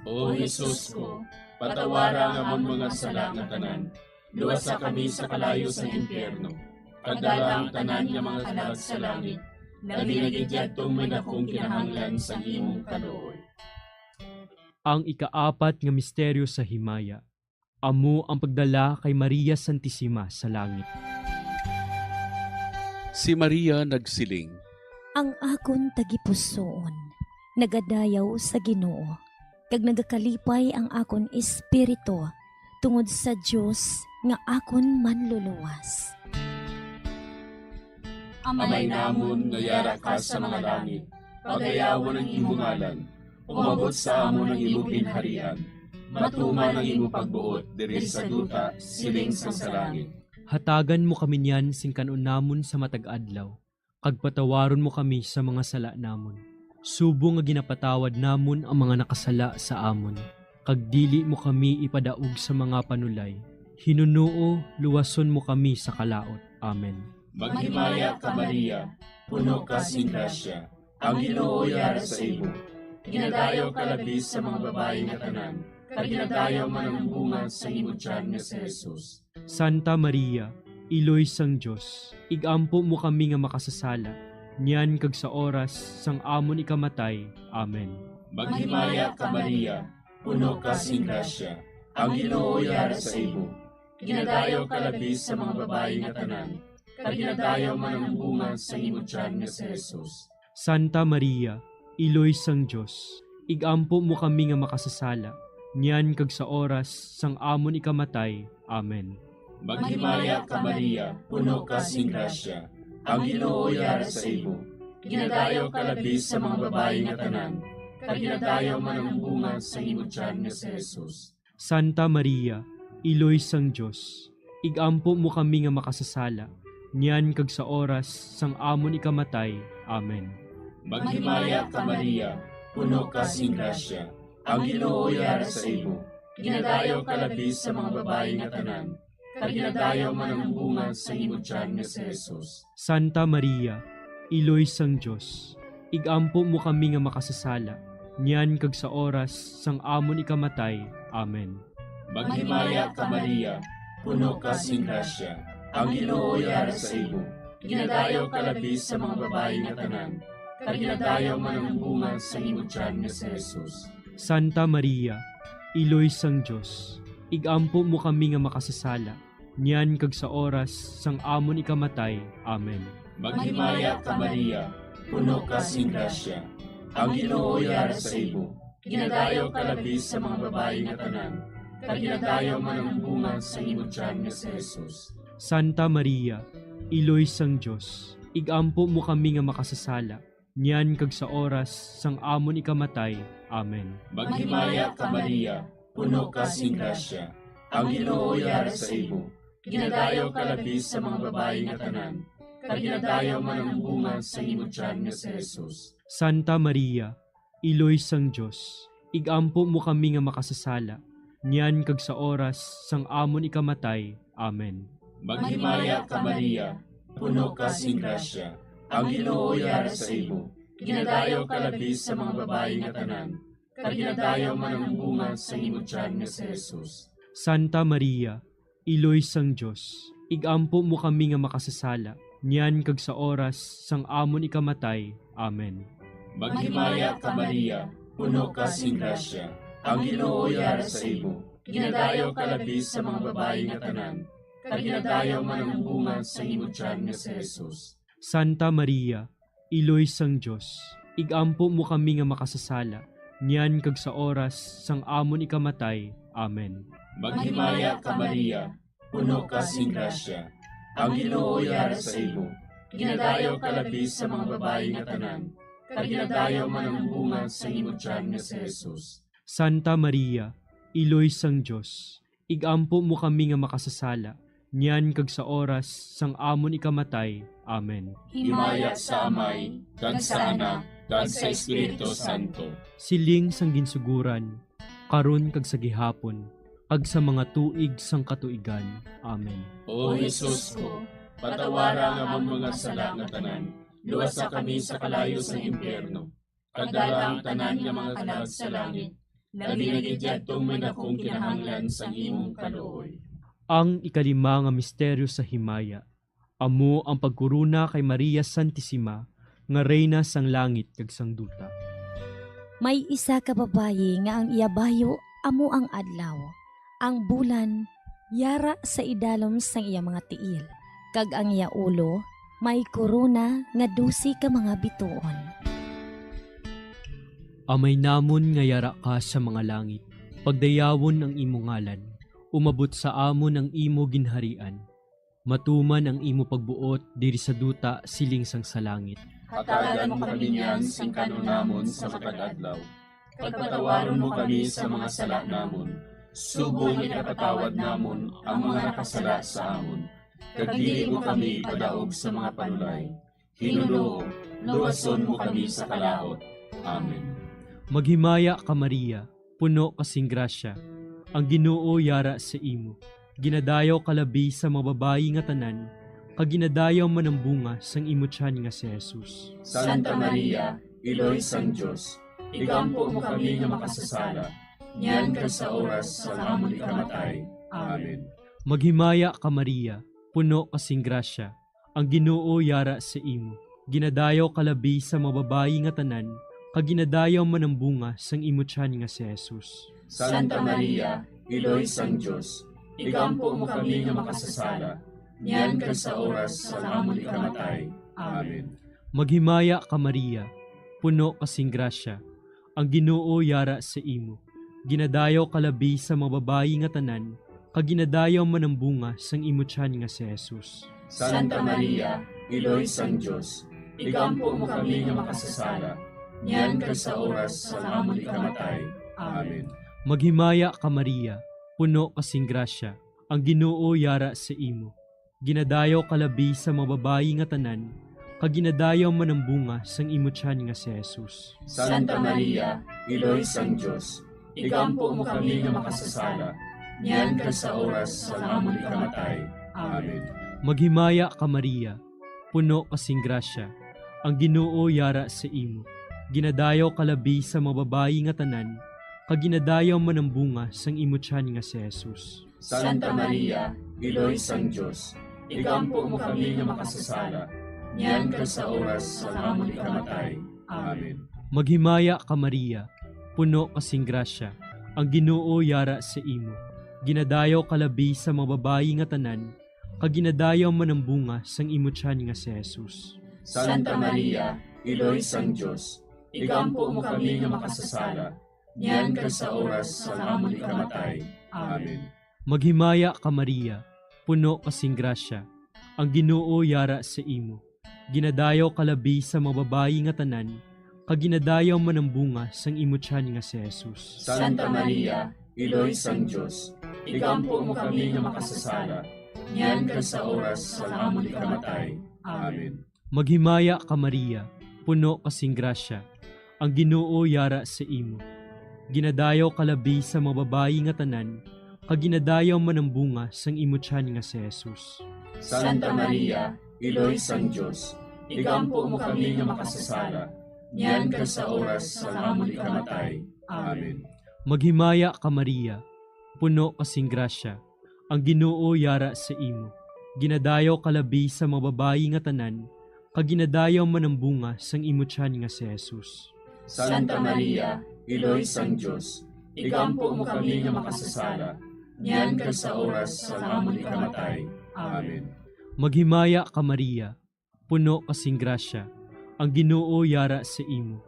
O Jesus ko, patawara nga amon mga sala nga tanan, luwasa kami sa kalayo sa impyerno, kagdala ang tanan nga mga kalag sa langit, labi na gidyadtong may dakong kinahanglan sa imong kaluoy. Ang ikaapat nga misteryo sa himaya, amo ang pagdala kay Maria Santissima sa langit. Si Maria nagsiling, Ang akon tagipusoon, nagadayaw sa Ginoo, kag nagakalipay ang akon espiritu tungod sa Dios nga akon manluluwas. Amay namon nga yara ka sa mga langit, pagayawon ang imong ngalan, umabot sa amon ang imong ginharian, matuman ang imong pagbuot diri sa duta siling sa langit. Hatagan mo kami niyan sing kanunamon sa matag adlaw, kag patawaron mo kami sa mga sala namon. Subo nga ginapatawad namon ang mga nakasala sa amon, kag dili mo kami ipadaog sa mga panulay. Hinunuo, luwason mo kami sa kalaot. Amen. Maghimaya ka Maria, puno ka sing grasya, ang Ginoo yara sa imo. Ginadayaw ka labi sa mga babayi nga tanan, kag ginadayaw man ang bunga sa imong tiyan nga si Jesus. Santa Maria, Iloy sang Dios, igampo mo kami nga makasasala, niyan kag sa oras sang amon ikamatay. Amen. Maghimaya ka Maria, puno ka sing grasya, ang Ginoo yara sa imo. Ginadayaw ka labi sa mga babayi nga tanan, kag ginadayaw man ang bunga sa imong tiyan nga si Jesus. Santa Maria, Iloy sang Dios, igampo mo kami nga makasasala, niyan kag sa oras sang amon ikamatay. Amen. Maghimaya ka Maria, puno ka sing grasya, ang Ginoo yara sa imo. Ginadayaw ka labi sa mga babayi nga tanan, kag ginadayaw man ang bunga sa imong tiyan nga si Jesus. Santa Maria, Iloy sang Dios, igampo mo kami nga makasasala, niyan kag sa oras sang amon ikamatay. Amen. Maghimaya ka Maria, puno ka sing grasya, ang Ginoo yara sa imo. Ginadayaw ka labi sa mga babayi nga tanan, kag ginadayaw man ang bunga sa imong tiyan nga si Jesus. Santa Maria, Iloy sang Dios, igampo mo kami nga makasasala, niyan kag sa oras sang amon ikamatay. Amen. Maghimaya ka Maria, puno ka sing grasya, ang Ginoo yara sa imo. Ginadayaw ka labi sa mga babayi nga tanan, kag ginadayaw man ang bunga sa imong tiyan nga si Jesus. Santa Maria, Iloy sang Dios, igampo mo kami nga makasasala, niyan kag sa oras sang amon ikamatay. Amen. Maghimaya ka Maria, puno ka sing grasya, ang Ginoo yara sa imo. Ginadayaw ka labi sa mga babayi nga tanan, kag ginadayaw man ang bunga sa imong tiyan nga si Jesus. Santa Maria, Iloy sang Dios, igampo mo kami nga makasasala, niyan kag sa oras sang amon ikamatay. Amen. Maghimaya ka Maria, puno ka sing grasya, ang Ginoo yara sa imo. Ginadayaw ka labi sa mga babayi nga tanan, kag ginadayaw man ang bunga sa imong tiyan nga si Jesus. Santa Maria, Iloy sang Dios, igampo mo kami nga makasasala, niyan kag sa oras sang amon ikamatay. Amen. Maghimaya ka Maria, puno ka sing grasya, ang Ginoo yara sa imo. Ginadayaw ka labi sa mga babayi nga tanan, kag ginadayaw man ang bunga sa imong tiyan nga si Jesus. Santa Maria, Iloy sang Dios, igampo mo kami nga makasasala, niyan kag sa oras sang amon ikamatay. Amen. Maghimaya ka Maria, puno ka sing grasya, ang Ginoo yara sa imo. Ginadayaw ka labi sa mga babayi nga tanan, kag ginadayaw man ang bunga sa imong tiyan nga si Jesus. Santa Maria, Iloy sang Dios, igampo mo kami nga makasasala, niyan kag sa oras sang amon ikamatay. Amen. Maghimaya ka Maria, puno ka sing grasya. Ang Ginoo yara sa imo, ginadayaw ka labi sa mga babae nga tanan, kag ginadayaw man ang bunga sa imo tiyan nga si Jesus. Santa Maria, Iloy sang Diyos, igampo mo kami nga makasasala, niyan kag sa oras sang amon ikamatay. Amen. Himaya sa Amay, kag sa Anak, kag sa Espiritu Santo. Siling sang ginsuguran, karon kag sa gihapon, kag sa mga tuig sang katuigan. Amen. O Jesus ko, patawara nga among mga sala nga tanan, luwasa kami sa kalayo sa impyerno, kag dala ang tanan nga mga kalag sa langit, labi na gidyadtong may dakong kinahanglan sa imong kaluoy. Ang ikalima nga misteryo sa himaya, amo ang pagkuruna kay Maria Santissima, nga reyna sang langit kag sang duta. May isa ka babayi nga ang iyabayo amo ang adlaw. Ang bulan yara sa idalom sang iya mga tiil, kag ang iya ulo may korona nga 12 ka mga bituon. Amay namon nga yara ka sa mga langit, pagdayawon ang imo ngalan, umabot sa amon ang imo ginharian, matuman ang imo pagbuot diri sa duta siling sang sa langit. Hatagan mo kami niyan sing kanunamon sa matag adlaw, pagpatawaron mo kami sa mga sala namon, subong ikapatawad namon ang mga nakasala sa amon, kag dili mo kami padaog sa mga panulay, hinuloo, luwason mo kami sa kalaot. Amen. Maghimaya ka Maria, puno kasing grasya, ang Ginoo yara sa imo, ginadayaw kalabi sa mga babayi nga tanan, kag ginadayaw man ang bunga sang imo tiyan nga si Jesus. Santa Maria, Iloy sang Diyos, igampo mo kami nga makasasala, niyan ka sa oras sa amon ikamatay. Amen. Maghimaya ka Maria, puno kasing grasya, ang Ginoo yara sa imo, ginadayaw kalabi sa mga babayi nga tanan, kag ginadayaw man ang bunga sang imo tiyan nga si Jesus. Santa Maria, Iloy sang Diyos, igampo mo kami nga makasasala, niyan ka sa oras sa amon ikamatay. Amen. Maghimaya ka Maria, puno kasing grasya, ang Ginoo yara sa imo, ginadayaw kalabi sa mga babayi nga tanan, kag ginadayaw man ang bunga sang imo tiyan nga si Jesus. Santa Maria, Iloy sang Diyos, igampo mo kami nga makasasala, niyan ka sa oras sa amon ikamatay. Amen. Maghimaya ka Maria, puno kasing grasya, ang Ginoo yara sa imo, ginadayaw kalabi sa mga babayi nga tanan, kag ginadayaw man ang bunga sang imo tiyan nga si Jesus. Santa Maria, Iloy sang Diyos, igampo mo kami nga makasasala, niyan ka sa oras sa amon ikamatay. Amen. Maghimaya ka Maria, puno kasing grasya, ang Ginoo yara sa imo, ginadayaw kalabi sa mga babayi nga tanan, kag ginadayaw man ang bunga sang imo tiyan nga si Jesus. Santa Maria, Iloy sang Diyos, igampo mo kami nga makasasala, niyan ka sa oras sa amon ikamatay. Amen. Maghimaya ka Maria, puno kasing grasya, ang Ginoo yara sa imo, ginadayaw kalabi sa mga babayi nga tanan, kag ginadayaw man ang bunga sang imo tiyan nga si Jesus. Santa Maria, Iloy sang Diyos, igampo mo kami nga makasasala, niyan ka sa oras sa amon ikamatay. Amen. Maghimaya ka Maria, puno kasing grasya, ang Ginoo yara sa imo, ginadayaw kalabi sa mga babayi nga tanan, kag ginadayaw man ang bunga sang imo tiyan nga si Jesus. Santa Maria, Iloy sang Diyos, igampo mo kami nga makasasala, niyan ka sa oras sa amon ikamatay. Amen. Maghimaya ka Maria, puno kasing grasya, ang Ginoo yara sa imo, ginadayaw kalabi sa mga babayi nga tanan, kag ginadayaw man ang bunga sang imo tiyan nga si Jesus. Santa Maria, Iloy sang Diyos, igampo mo kami nga makasasala, niyan ka sa oras sa amon ikamatay. Amen. Maghimaya ka Maria, puno kasing grasya, ang Ginoo yara sa imo, ginadayaw kalabi sa mga babayi nga tanan, kag ginadayaw man ang bunga sang imo tiyan nga si Jesus. Santa Maria, Iloy sang Diyos, igampo mo kami nga makasasala, niyan ka sa oras sa amon ikamatay. Amen. Maghimaya ka Maria, puno kasing grasya, ang Ginoo yara sa imo,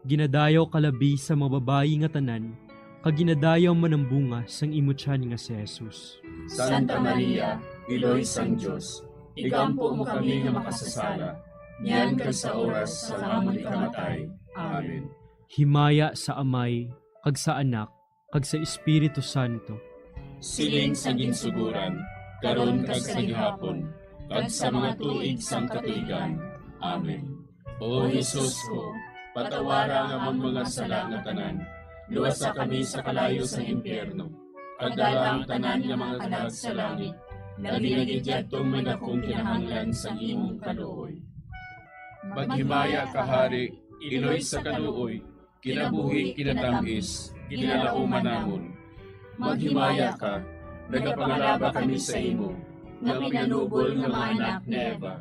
ginadayaw kalabi sa mga babayi nga tanan, kaginadayaw man ang bunga sang imutyan nga si Jesus. Santa Maria, Iloy sang Diyos, igampo mo kami nga makasasala, niyan kag sa oras sa amon ikamatay. Amen. Himaya sa Amay, kag sa Anak, kag sa Espiritu Santo. Siling sa ginsuguran, karon kag sa gihapon, kag sa mga tuig sang katuigan. Amen. O Jesus ko, patawara nga among mga sala nga tanan, luwasa kami sa kalayo sa impyerno, kag dala ang tanan nga mga kalag sa langit, nagigidyattong may dakong kinahanglan sa imong kaluoy. Maghimaya ka, Hari, Iloy sa kaluoy, kinabuhi kinatamis, kinalauman namon. Maghimaya ka, nagapangalaba kami sa imo, nga pinanubol nga mga anak ni Eva.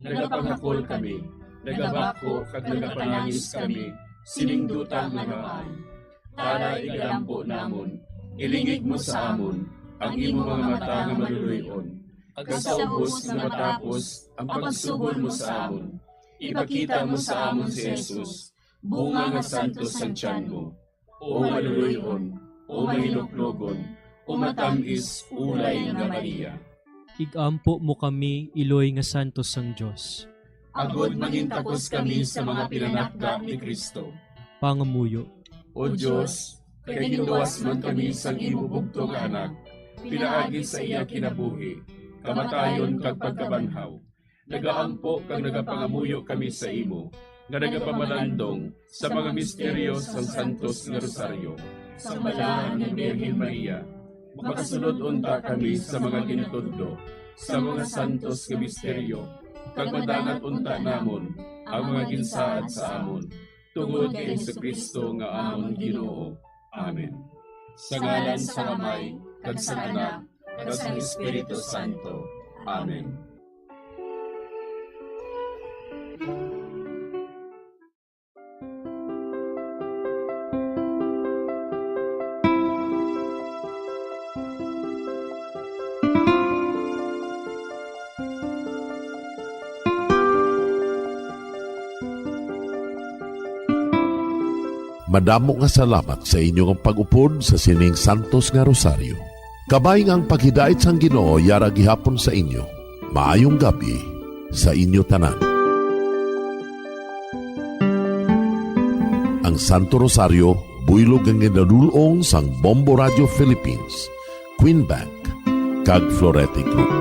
Nagapangakol kami, nagabako kag nagapangangis kami, siningdutang nagaan. Para igalampo namon, ilingig mo sa amon, ang imo mga mata nga maluluyon. Kag sa ubos nga matapos, ang pagsugod mo sa amon. Ipakita mo sa amon si Jesus, bunga nga santos sa tiyan mo. O maluluyon, o mahiluklogon, o matamis, ulay nga Maria. Igampo mo kami, Iloy nga santos sang Diyos. Agod mangintapos kami sa mga pinanakda ni Kristo. Pangamuyo. O Diyos, kay ginuwas man kami sang imo bugtong anak, pinaagi sa iya kinabuhi, kamatayon kag pagkabanhaw. Nagaampo kag nagapangamuyo kami sa imo, nga nagapamalandong sa mga misteryo sang Santos nga Rosaryo. Sa balahan ng Birhen Maria, makasunod unta kami sa mga ginutudlo, sa mga santos nga misteryo, kag madangat unta namon ang mga ginsaad sa amon, tungod kay Jesucristo nga amon Ginoo. Amen. Sa ngalan sa Amay, kag sa Anak, kag sa Espiritu Santo. Amen. Madamo nga salamat sa inyong pag-upod sa sining Santos nga Rosaryo. Kabay nga ang paghidait sang Ginoo yara gihapon sa inyo. Maayong gabi sa inyo tanan. Ang Santo Rosario buylog ang ginadulong sang Bombo Radio Philippines, Queen Bank, kag Florete Group.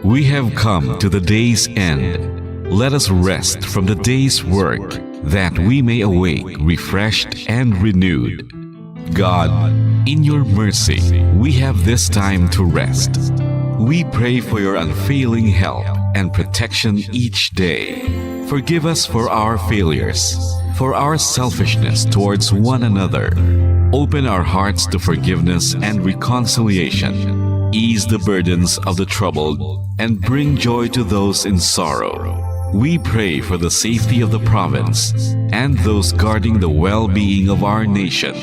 We have come to the day's end. Let us rest from the day's work, that we may awake refreshed and renewed. God, in your mercy, we have this time to rest. We pray for your unfailing help and protection each day. Forgive us for our failures, for our selfishness towards one another. Open our hearts to forgiveness and reconciliation. Ease the burdens of the troubled, and bring joy to those in sorrow. We pray for the safety of the province, and those guarding the well-being of our nation,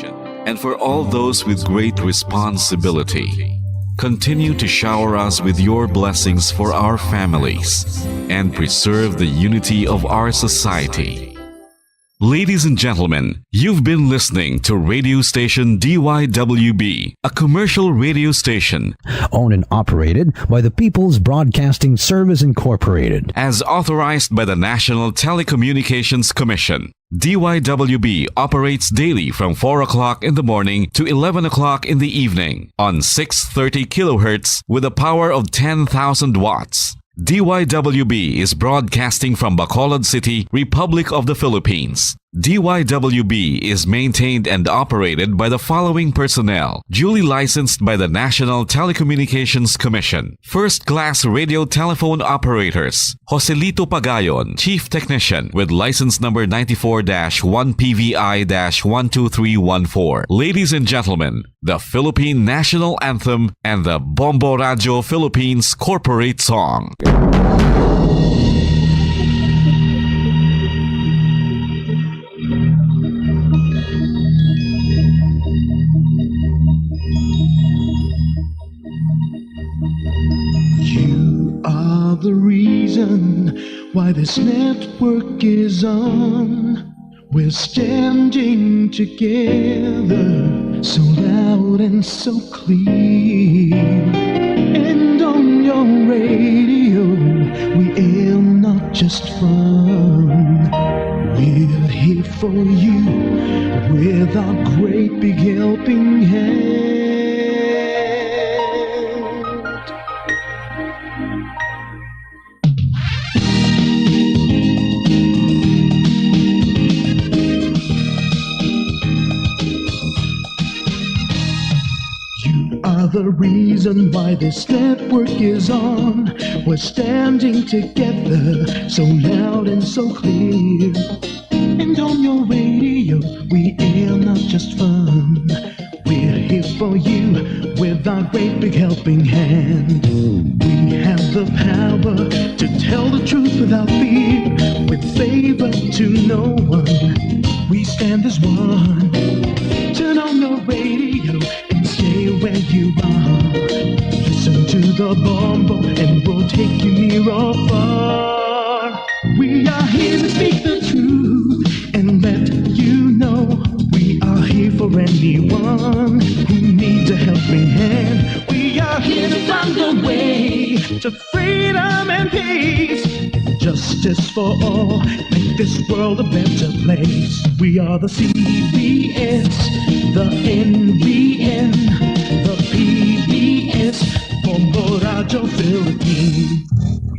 and for all those with great responsibility. Continue to shower us with your blessings for our families, and preserve the unity of our society. Ladies and gentlemen, you've been listening to radio station DYWB, a commercial radio station owned and operated by the People's Broadcasting Service Incorporated, as authorized by the National Telecommunications Commission. DYWB operates daily from 4 o'clock in the morning to 11 o'clock in the evening on 630 kilohertz with a power of 10,000 watts. DYWB is broadcasting from Bacolod City, Republic of the Philippines. DYWB is maintained and operated by the following personnel, duly licensed by the National Telecommunications Commission. First-class radio telephone operators, Joselito Pagayon, Chief Technician with license number 94-1PVI-12314. Ladies and gentlemen, the Philippine National Anthem and the Bombo Radio Philippines Corporate Song. You are the why this network is on. We're standing together, so loud and so clear. And on your radio, we aim not just fun. We're here for you with our great big helping hand. The reason why this network is on. We're standing together, so loud and so clear. And on your radio, we air not just fun. We're here for you with our great big helping hand. We have the power to tell the truth without fear, with favor to no one. We stand as one. Turn on your radio and stay where you are. Listen to the bombo and we'll take you near or far. We are here to speak the truth and let you know. We are here for anyone who needs a helping hand. We are here to find the way to freedom and peace. Justice for all, make this world a better place. We are the CBS, the NBN, the PBS, Bombo Radio Philippines.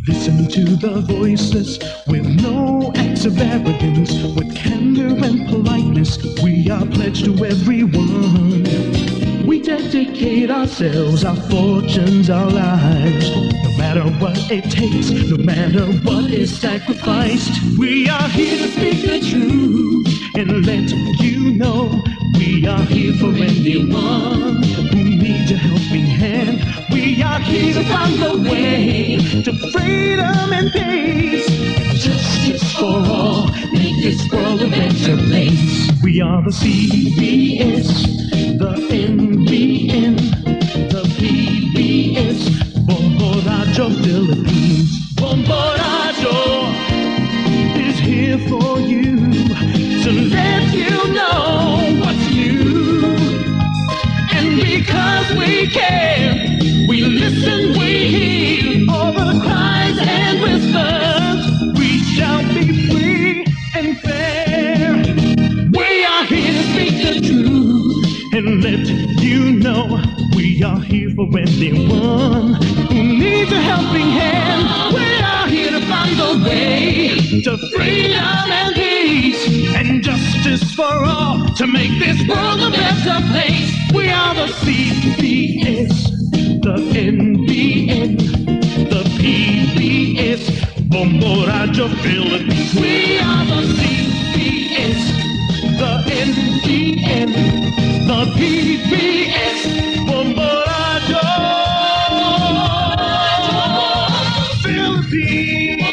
Listen to the voices with no acts of arrogance, with candor and politeness. We are pledged to everyone. We dedicate ourselves, our fortunes, our lives. No matter what it takes, no matter what is sacrificed. We are here to speak the truth and let you know. We are here for anyone who needs a helping hand. We are here to find the way to freedom and peace. Justice for all, make this world a better place. We are the CBS, the NBN, the PBS, Bombo Radio Philippines. Bombo Radio is here for you, to let you know what's new. And because we care, we listen, we hear all the cries and whispers. We shall be free and fair. We are here to speak the truth and let you know. We are here for anyone who needs a helping hand. We are here to find the way to freedom and peace and justice for all, to make this world a better place. We are the CBS, the NBN, the PBS, Bombo Radio Philippines. We are the CBS, the NBN, the PBS, Bombo Radio Philippines.